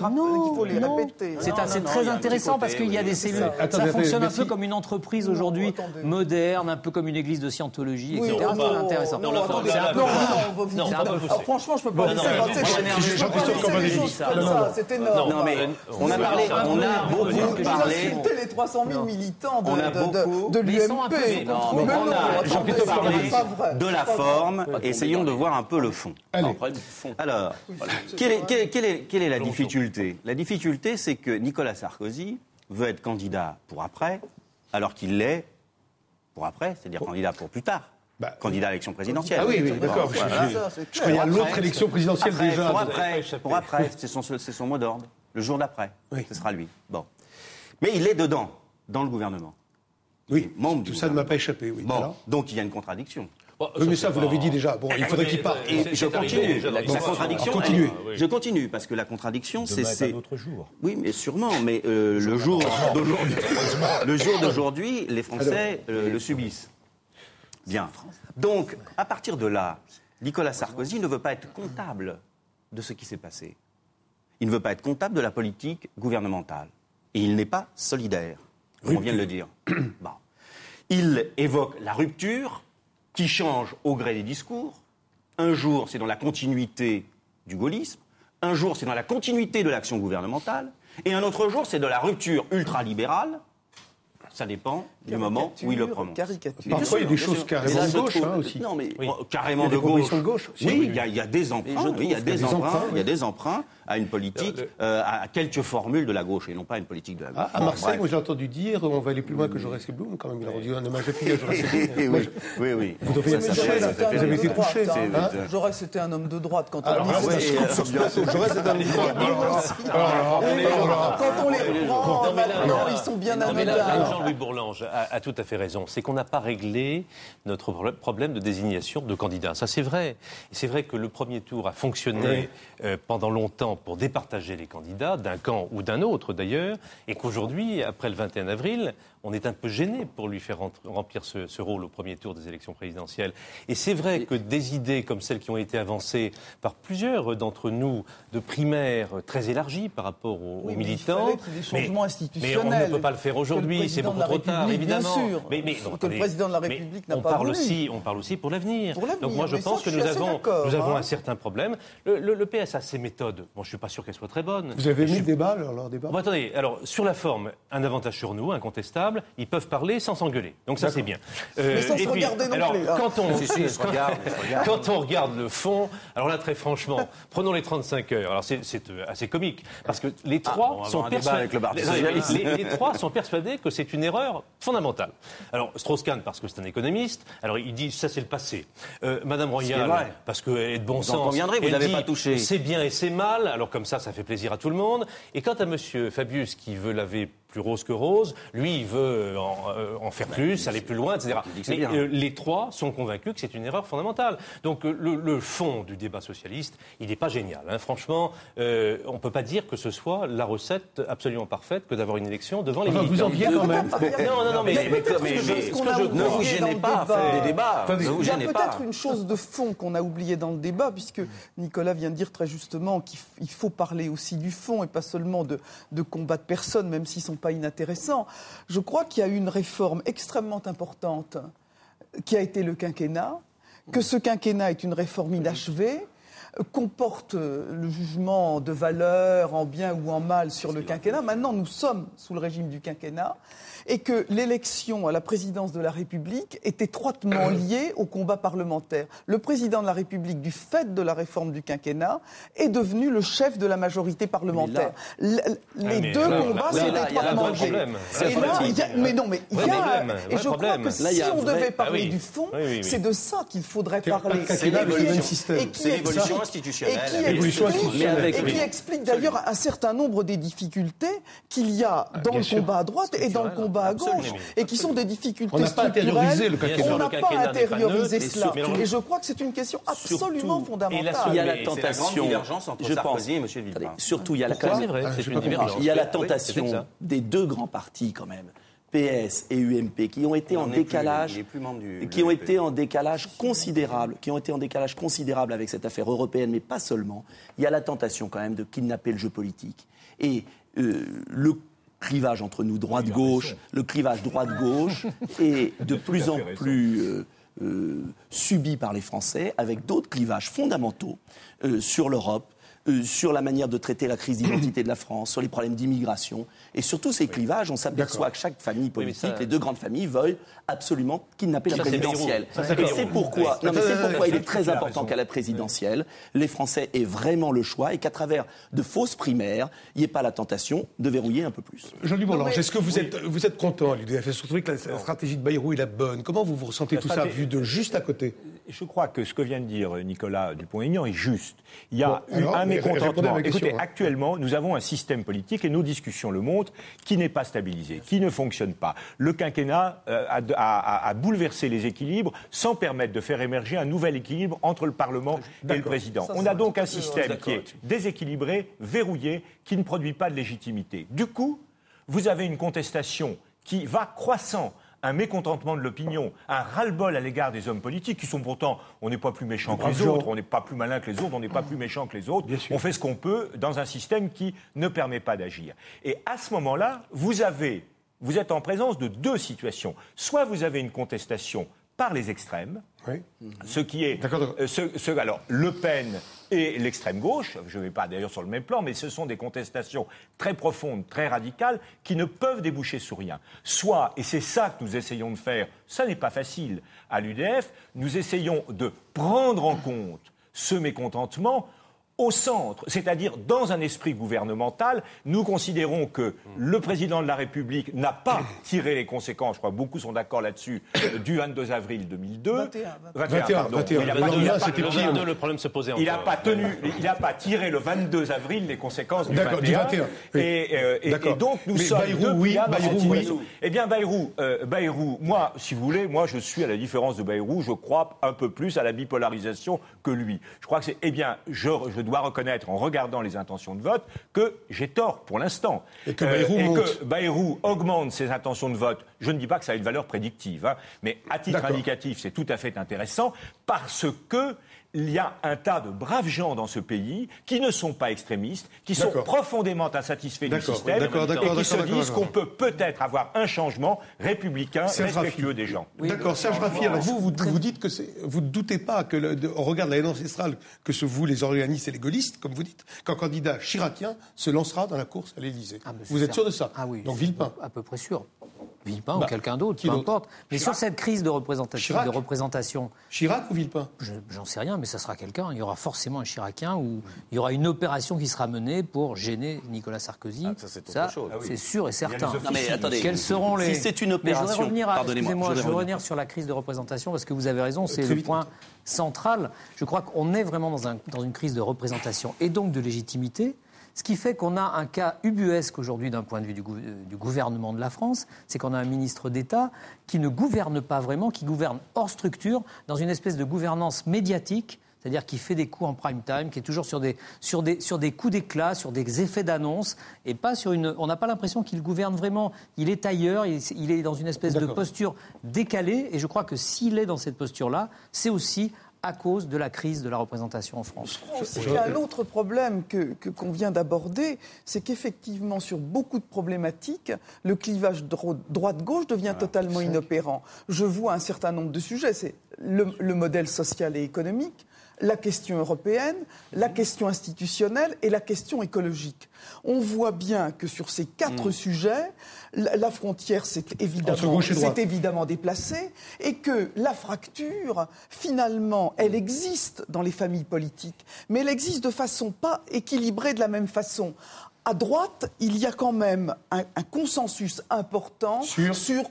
répéter. C'est très intéressant parce qu'il y a des cellules. Ça fonctionne un peu comme une entreprise aujourd'hui moderne, un peu comme une église de scientologie, etc. C'est intéressant. C'est un peu franchement, je peux pas c'est énorme. Non, mais on a beaucoup parlé. Les 300 000 militants de l'UMP. On a parlé de la forme. Essayons de voir un peu le fond. Alors, quelle est la difficulté ? La difficulté, c'est que Nicolas Sarkozy veut être candidat pour après, alors qu'il l'est pour après, c'est-à-dire candidat pour plus tard. Candidat à l'élection présidentielle. Ah oui, d'accord. Je croyais à l'autre élection présidentielle déjà. Pour après, c'est son mot d'ordre. Le jour d'après, ce sera lui. Bon. Mais il est dedans, dans le gouvernement. Oui, tout ça ne m'a pas échappé. Oui. Bon, donc il y a une contradiction. Oui, mais ça, vous l'avez dit déjà. Bon, il faudrait qu'il parte. Et je continue. La contradiction, je continue, parce que la contradiction, c'est un autre jour. Oui, mais sûrement. Mais le jour d'aujourd'hui, les Français le subissent. Bien. Donc, à partir de là, Nicolas Sarkozy ne veut pas être comptable de ce qui s'est passé. Il ne veut pas être comptable de la politique gouvernementale. Et il n'est pas solidaire, comme on vient de le dire. Bon. Il évoque la rupture qui change au gré des discours. Un jour, c'est dans la continuité du gaullisme. Un jour, c'est dans la continuité de l'action gouvernementale. Et un autre jour, c'est de la rupture ultralibérale. Ça dépend du moment où il le prononce. Parfois, il y a des choses carrément de gauche aussi. Non, mais carrément de gauche. Oui, il y a des emprunts. Il y a des emprunts à une politique, à quelques formules de la gauche, et non pas une politique de la gauche. À Marseille, moi j'ai entendu dire, on va aller plus loin que Jaurès et Blum, quand même. Il a rendu un hommage appuyé à Jaurès et Blum. Oui. Vous avez été touché. Jaurès était un homme de droite quand on Jaurès était un homme de droite. Quand on les reprend, maintenant, ils sont bien anodins. Jean-Louis Bourlange a tout à fait raison. C'est qu'on n'a pas réglé notre problème de désignation de candidats. Ça, c'est vrai. C'est vrai que le premier tour a fonctionné pendant longtemps pour départager les candidats, d'un camp ou d'un autre d'ailleurs, et qu'aujourd'hui, après le 21 avril, on est un peu gêné pour lui faire remplir ce rôle au premier tour des élections présidentielles. Et c'est vrai que des idées comme celles qui ont été avancées par plusieurs d'entre nous, de primaires très élargies par rapport aux militants, mais on ne peut pas le faire aujourd'hui, c'est beaucoup trop tard, évidemment. Bien sûr, que le président de la République n'a pas voulu. On parle aussi pour l'avenir. Donc moi je pense que nous avons un certain problème. Le PS a ses méthodes, mon je ne suis pas sûr qu'elle soit très bonne. Vous avez mis le débat, leur débat? Bon, attendez, alors, sur la forme, un avantage sur nous, incontestable, ils peuvent parler sans s'engueuler. Donc ça, c'est bien. Mais sans se regarder non plus. Hein. Quand on regarde le fond, alors là, très franchement, prenons les 35 heures. Alors c'est assez comique, parce que les trois sont persuadés que c'est une erreur fondamentale. Alors, Strauss-Kahn, parce que c'est un économiste, alors il dit, ça c'est le passé. Madame Royal, parce qu'elle est de bon sens. Vous en conviendrez, vous n'avez pas touché. C'est bien et c'est mal, alors comme ça fait plaisir à tout le monde. Et quant à monsieur Fabius, qui veut laver plus rose que rose, lui, il veut en faire plus, aller plus loin, etc. Mais les trois sont convaincus que c'est une erreur fondamentale. Donc le fond du débat socialiste, il n'est pas génial. Hein. Franchement, on ne peut pas dire que ce soit la recette absolument parfaite que d'avoir une élection devant les militants. Vous en viez quand même. Non, mais ne vous gênez pas à faire des débats. Il y a peut-être une chose de fond qu'on a oubliée dans le débat, puisque Nicolas vient de dire très justement qu'il faut parler aussi du fond et pas seulement de combats de personnes, même s'ils ne sont pas inintéressants. Je crois qu'il y a eu une réforme extrêmement importante qui a été le quinquennat, que ce quinquennat est une réforme inachevée, comporte le jugement de valeur en bien ou en mal sur le quinquennat. Maintenant, nous sommes sous le régime du quinquennat et que l'élection à la présidence de la République est étroitement liée au combat parlementaire. Le président de la République, du fait de la réforme du quinquennat, est devenu le chef de la majorité parlementaire. Les deux combats sont étroitement liés. Mais je crois que si on devait parler du fond, c'est de ça qu'il faudrait parler. C'est l'évolution institutionnelle. Et qui explique d'ailleurs un certain nombre des difficultés qu'il y a dans le combat à droite et dans le combat à gauche, et qui sont des difficultés structurelles. On n'a pas intériorisé cela. Et je crois que c'est une question absolument fondamentale. Il y a la tentation, divergence entre Sarkozy et M. Villepin. Surtout, il y a la tentation des deux grands partis quand même. PS et UMP, qui ont été en décalage, considérable avec cette affaire européenne, mais pas seulement. Il y a la tentation quand même de kidnapper le jeu politique. Et le clivage entre nous droite-gauche, le clivage droite-gauche est de plus en plus subi par les Français, avec d'autres clivages fondamentaux sur l'Europe, sur la manière de traiter la crise d'identité de la France, sur les problèmes d'immigration. Et sur tous ces clivages, on s'aperçoit que chaque famille politique, les deux grandes familles, veulent absolument kidnapper la présidentielle. Et c'est pourquoi il est très important qu'à la présidentielle, les Français aient vraiment le choix et qu'à travers de fausses primaires, il n'y ait pas la tentation de verrouiller un peu plus. Jean-Luc Bourlanges, est-ce que vous êtes content à l'UDF? Est-ce que vous trouvez que la stratégie de Bayrou est la bonne? Comment vous ressentez tout ça vu de juste à côté? Je crois que ce que vient de dire Nicolas Dupont-Aignan est juste. Il y a un mécontentement. Écoutez, actuellement, nous avons un système politique, et nos discussions le montrent, qui n'est pas stabilisé, qui ne fonctionne pas. Le quinquennat a bouleversé les équilibres sans permettre de faire émerger un nouvel équilibre entre le Parlement et le président. On a donc un système qui est déséquilibré, verrouillé, qui ne produit pas de légitimité. Du coup, vous avez une contestation qui va croissant, un mécontentement de l'opinion, un ras-le-bol à l'égard des hommes politiques qui sont pourtant, on n'est pas plus méchants que les autres, on n'est pas plus malins que les autres, on n'est pas plus méchants que les autres, on fait ce qu'on peut dans un système qui ne permet pas d'agir. Et à ce moment-là, vous êtes en présence de deux situations. Soit vous avez une contestation par les extrêmes, ce qui est... alors, Le Pen et l'extrême gauche, je ne vais pas d'ailleurs sur le même plan, mais ce sont des contestations très profondes, très radicales, qui ne peuvent déboucher sur rien. Soit, et c'est ça que nous essayons de faire, ça n'est pas facile à l'UDF, nous essayons de prendre en compte ce mécontentement au centre, c'est-à-dire dans un esprit gouvernemental. Nous considérons que le président de la République n'a pas tiré les conséquences, je crois que beaucoup sont d'accord là-dessus, du 22 avril 2002. 21. Le problème se posait encore. Il n'a pas tiré le 22 avril les conséquences du 21. Et donc nous sommes Bayrou. Eh bien Bayrou, moi, si vous voulez, je suis, à la différence de Bayrou, je crois un peu plus à la bipolarisation que lui. Je crois que c'est, je dois reconnaître, en regardant les intentions de vote, que j'ai tort pour l'instant. Et que Bayrou augmente ses intentions de vote. Je ne dis pas que ça a une valeur prédictive, mais à titre indicatif, c'est tout à fait intéressant, parce que il y a un tas de braves gens dans ce pays qui ne sont pas extrémistes, qui sont D'accord. profondément insatisfaits du D'accord, système d'accord, et d'accord, qui se d'accord, disent d'accord. qu'on peut peut-être avoir un changement républicain, Serge respectueux Raffi. des gens. Oui, D'accord, Serge Raffi, alors vous dites que vous ne doutez pas que, on regarde la haine ancestrale, que vous, les organistes et les gaullistes, comme vous dites, qu'un candidat chiracien se lancera dans la course à l'Élysée. Ah, mais Vous c'est êtes sûr de ça? Ah oui. Donc Villepin. À peu près sûr. Villepin Bah, ou quelqu'un d'autre, qui peu d'autre importe. Mais sur cette crise de Chirac. représentation, Chirac ou Villepin? j'en sais rien, mais ça sera quelqu'un. Il y aura forcément un Chiracien ou il y aura une opération qui sera menée pour gêner Nicolas Sarkozy. Ah, ça, c'est autre chose. Ah oui. C'est sûr et certain. les Non, mais attendez. Quels seront les... Si c'est une Mais opération, je voudrais revenir, pardonnez-moi, excusez-moi, je je voudrais veux revenir sur la crise de représentation parce que vous avez raison, c'est Très le vite. point central. Je crois qu'on est vraiment dans une crise de représentation et donc de légitimité. Ce qui fait qu'on a un cas ubuesque aujourd'hui d'un point de vue du gouvernement de la France, c'est qu'on a un ministre d'État qui ne gouverne pas vraiment, qui gouverne hors structure, dans une espèce de gouvernance médiatique, c'est-à-dire qui fait des coups en prime time, qui est toujours sur des coups d'éclat, sur des effets d'annonce, et pas sur une... On n'a pas l'impression qu'il gouverne vraiment. Il est ailleurs, il est dans une espèce de posture décalée, et je crois que s'il est dans cette posture-là, c'est aussi à cause de la crise de la représentation en France. Il y a un autre problème qu'on vient d'aborder, c'est qu'effectivement, sur beaucoup de problématiques, le clivage droite-gauche devient totalement inopérant. Je vois un certain nombre de sujets. C'est le modèle social et économique, la question européenne, la question institutionnelle et la question écologique. On voit bien que sur ces 4 sujets, la frontière s'est évidemment déplacée et que la fracture, finalement, elle existe dans les familles politiques, mais elle existe de façon pas équilibrée de la même façon. À droite, il y a quand même un consensus important sur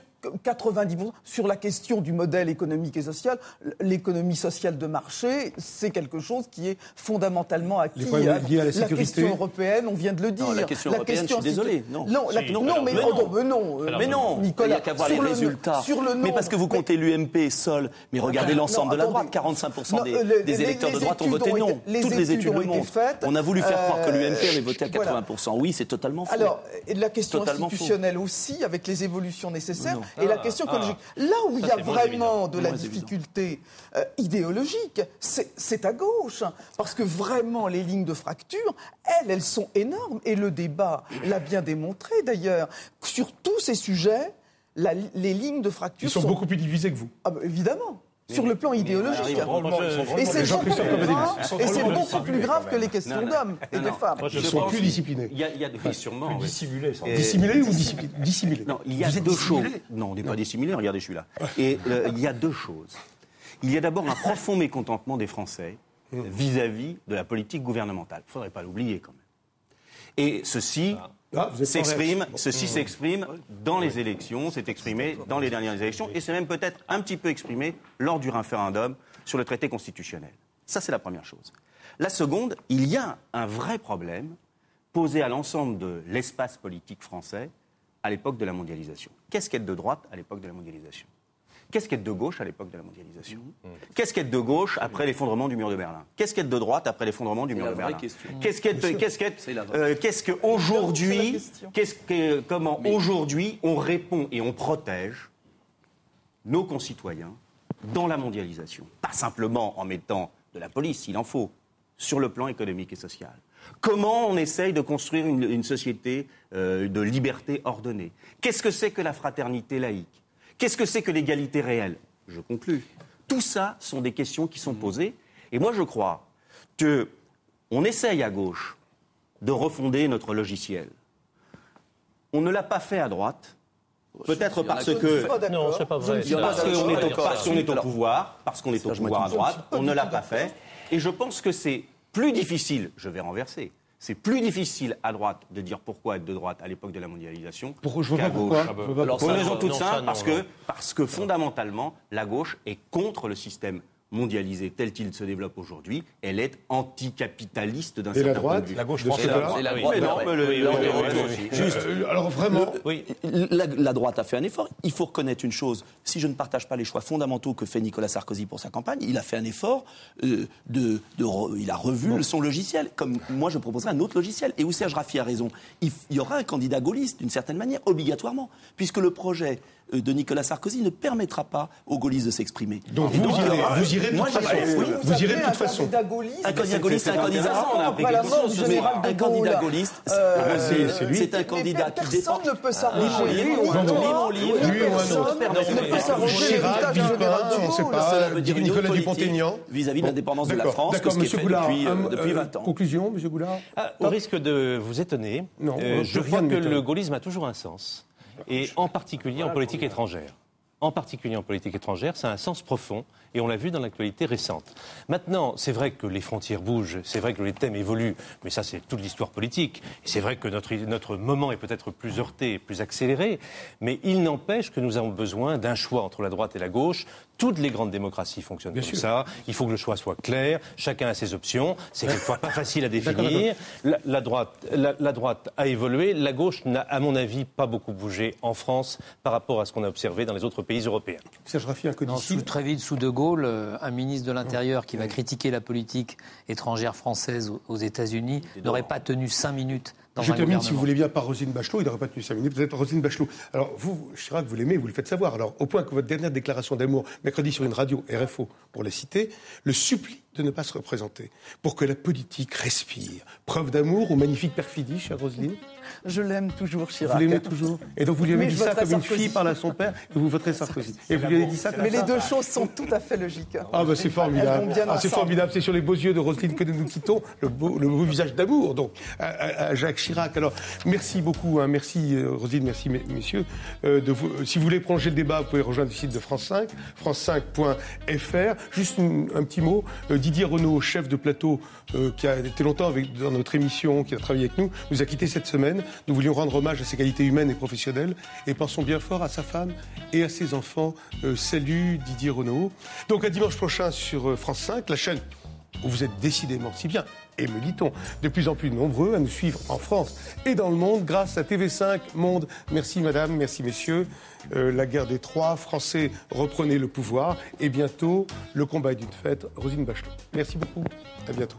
90% sur la question du modèle économique et social. L'économie sociale de marché, c'est quelque chose qui est fondamentalement acquis. Les problèmes liés à la sécurité. La question européenne, on vient de le dire. Non, la question européenne, je suis désolé. Non, mais non, Nicolas, il n'y a qu'à voir les résultats. Mais parce que vous comptez l'UMP seul, mais regardez l'ensemble de la droite. 45% des électeurs de droite ont voté non. Toutes les études le montrent. On a voulu faire croire que l'UMP avait voté à 80%. Oui, c'est totalement faux. Alors, la question institutionnelle aussi, avec les évolutions nécessaires, et la question écologique. Là où il y a vraiment de la difficulté idéologique, c'est à gauche. Parce que vraiment, les lignes de fracture, elles sont énormes. Et le débat l'a bien démontré, d'ailleurs. Sur tous ces sujets, les lignes de fracture Ils sont beaucoup plus divisés que vous. Ah bah, évidemment. Sur le plan idéologique. Et c'est beaucoup plus grave que les questions d'hommes et de femmes. Ils sont plus disciplinés. Il y a sûrement. Oui. Dissimulé, sans Dissimulés ou dissimulés? Non, il y a deux choses. Non, on n'est pas dissimulés, regardez, je suis là. Et il y a deux choses. Il y a d'abord un profond mécontentement des Français vis-à-vis de la politique gouvernementale. Il ne faudrait pas l'oublier quand même. Et ceci s'exprime dans les élections, s'est exprimé dans les dernières élections, et c'est même peut-être un petit peu exprimé lors du référendum sur le traité constitutionnel. Ça, c'est la première chose. La seconde, il y a un vrai problème posé à l'ensemble de l'espace politique français à l'époque de la mondialisation. Qu'est-ce qu'être de droite à l'époque de la mondialisation ? Qu'est-ce qu'être de gauche à l'époque de la mondialisation ? Qu'est-ce qu'être de gauche après l'effondrement du mur de Berlin ? Qu'est-ce qu'être de droite après l'effondrement du mur de Berlin ? Comment aujourd'hui on répond et on protège nos concitoyens dans la mondialisation ? Pas simplement en mettant de la police, s'il en faut, sur le plan économique et social. Comment on essaye de construire une société de liberté ordonnée ? Qu'est-ce que c'est que la fraternité laïque ? Qu'est-ce que c'est que l'égalité réelle ? Je conclus. Tout ça sont des questions qui sont posées. Et moi, je crois qu'on essaye à gauche de refonder notre logiciel. On ne l'a pas fait à droite. Peut-être parce que... Non, c'est pas vrai. Parce qu'on est au pouvoir. Parce qu'on est au pouvoir à droite. On ne l'a pas fait. Et je pense que c'est plus difficile, je vais renverser, c'est plus difficile à droite de dire pourquoi être de droite à l'époque de la mondialisation qu'à gauche. Pour une raison toute simple, parce que fondamentalement, la gauche est contre le système mondialisé tel qu'il se développe aujourd'hui. Elle est anticapitaliste d'un certain point de vue. La gauche française. Alors vraiment... La droite a fait un effort. Il faut reconnaître une chose. Si je ne partage pas les choix fondamentaux que fait Nicolas Sarkozy pour sa campagne, il a fait un effort. Il a revu son logiciel. Comme moi, je proposerais un autre logiciel. Et où Serge Raffi a raison. Il y aura un candidat gaulliste, d'une certaine manière, obligatoirement. Puisque le projet de Nicolas Sarkozy ne permettra pas aux gaullistes de s'exprimer. Donc vous irez de toute façon. Vous irez de toute façon. Un candidat gaulliste, c'est un candidat. On a appris quelque chose. Un candidat gaulliste, c'est un candidat qui défend. Personne ne peut s'arranger. Chirac, Villepin, on ne sait pas. Nicolas Dupont-Aignan. Vis-à-vis de l'indépendance de la France, que ce qui est fait depuis 20 ans. Conclusion, M. Goulard. Au risque de vous étonner, je crois que le gaullisme a toujours un sens. Et en particulier en politique étrangère. En particulier en politique étrangère, ça a un sens profond et on l'a vu dans l'actualité récente. Maintenant, c'est vrai que les frontières bougent, c'est vrai que les thèmes évoluent, mais ça c'est toute l'histoire politique. Et c'est vrai que notre moment est peut-être plus heurté, plus accéléré, mais il n'empêche que nous avons besoin d'un choix entre la droite et la gauche. Toutes les grandes démocraties fonctionnent comme ça. Il faut que le choix soit clair, chacun a ses options, c'est quelquefois pas facile à définir. La droite a évolué, la gauche n'a, à mon avis, pas beaucoup bougé en France par rapport à ce qu'on a observé dans les autres pays européens. Serge Raffi, un codicile. Très vite, sous De Gaulle, un ministre de l'Intérieur qui va critiquer la politique étrangère française aux États-Unis n'aurait pas tenu 5 minutes dans Je un termine, gouvernement. si vous voulez bien, par Roselyne Bachelot. Il n'aurait pas tenu 5 minutes. Peut-être Roselyne Bachelot. Alors, vous, Chirac, vous l'aimez, vous le faites savoir. Alors, au point que votre dernière déclaration d'amour, mercredi sur une radio, RFO, pour la citer, le supplie de ne pas se représenter, pour que la politique respire. Preuve d'amour ou magnifique perfidie, chère Roselyne? Je l'aime toujours, Chirac. Vous l'aimez toujours? Et donc vous lui avez Mais dit je ça voterai comme une Sarkozy. fille parle à son père, et vous voterez Sarkozy. Et vous lui avez dit ça comme Mais ça? les deux choses sont tout à fait logiques. Ah bah c'est formidable. Elles vont bien Ah, c'est ensemble. formidable. C'est sur les beaux yeux de Roselyne que nous nous quittons, le beau visage d'amour donc à Jacques Chirac. Alors merci beaucoup, hein. Merci Roselyne, merci messieurs. Si vous voulez prolonger le débat, vous pouvez rejoindre le site de France 5, france5.fr. Juste un petit mot, Didier Renaud, chef de plateau qui a été longtemps dans notre émission, qui a travaillé avec nous a quitté cette semaine. Nous voulions rendre hommage à ses qualités humaines et professionnelles et pensons bien fort à sa femme et à ses enfants. Salut Didier Renaud. Donc à dimanche prochain sur France 5, la chaîne où vous êtes décidément si bien, et me dit-on, de plus en plus nombreux à nous suivre en France et dans le monde grâce à TV5 Monde. Merci madame, merci messieurs. La guerre des trois, Français reprenez le pouvoir et bientôt le combat est d'une fête. Roselyne Bachelot. Merci beaucoup, à bientôt.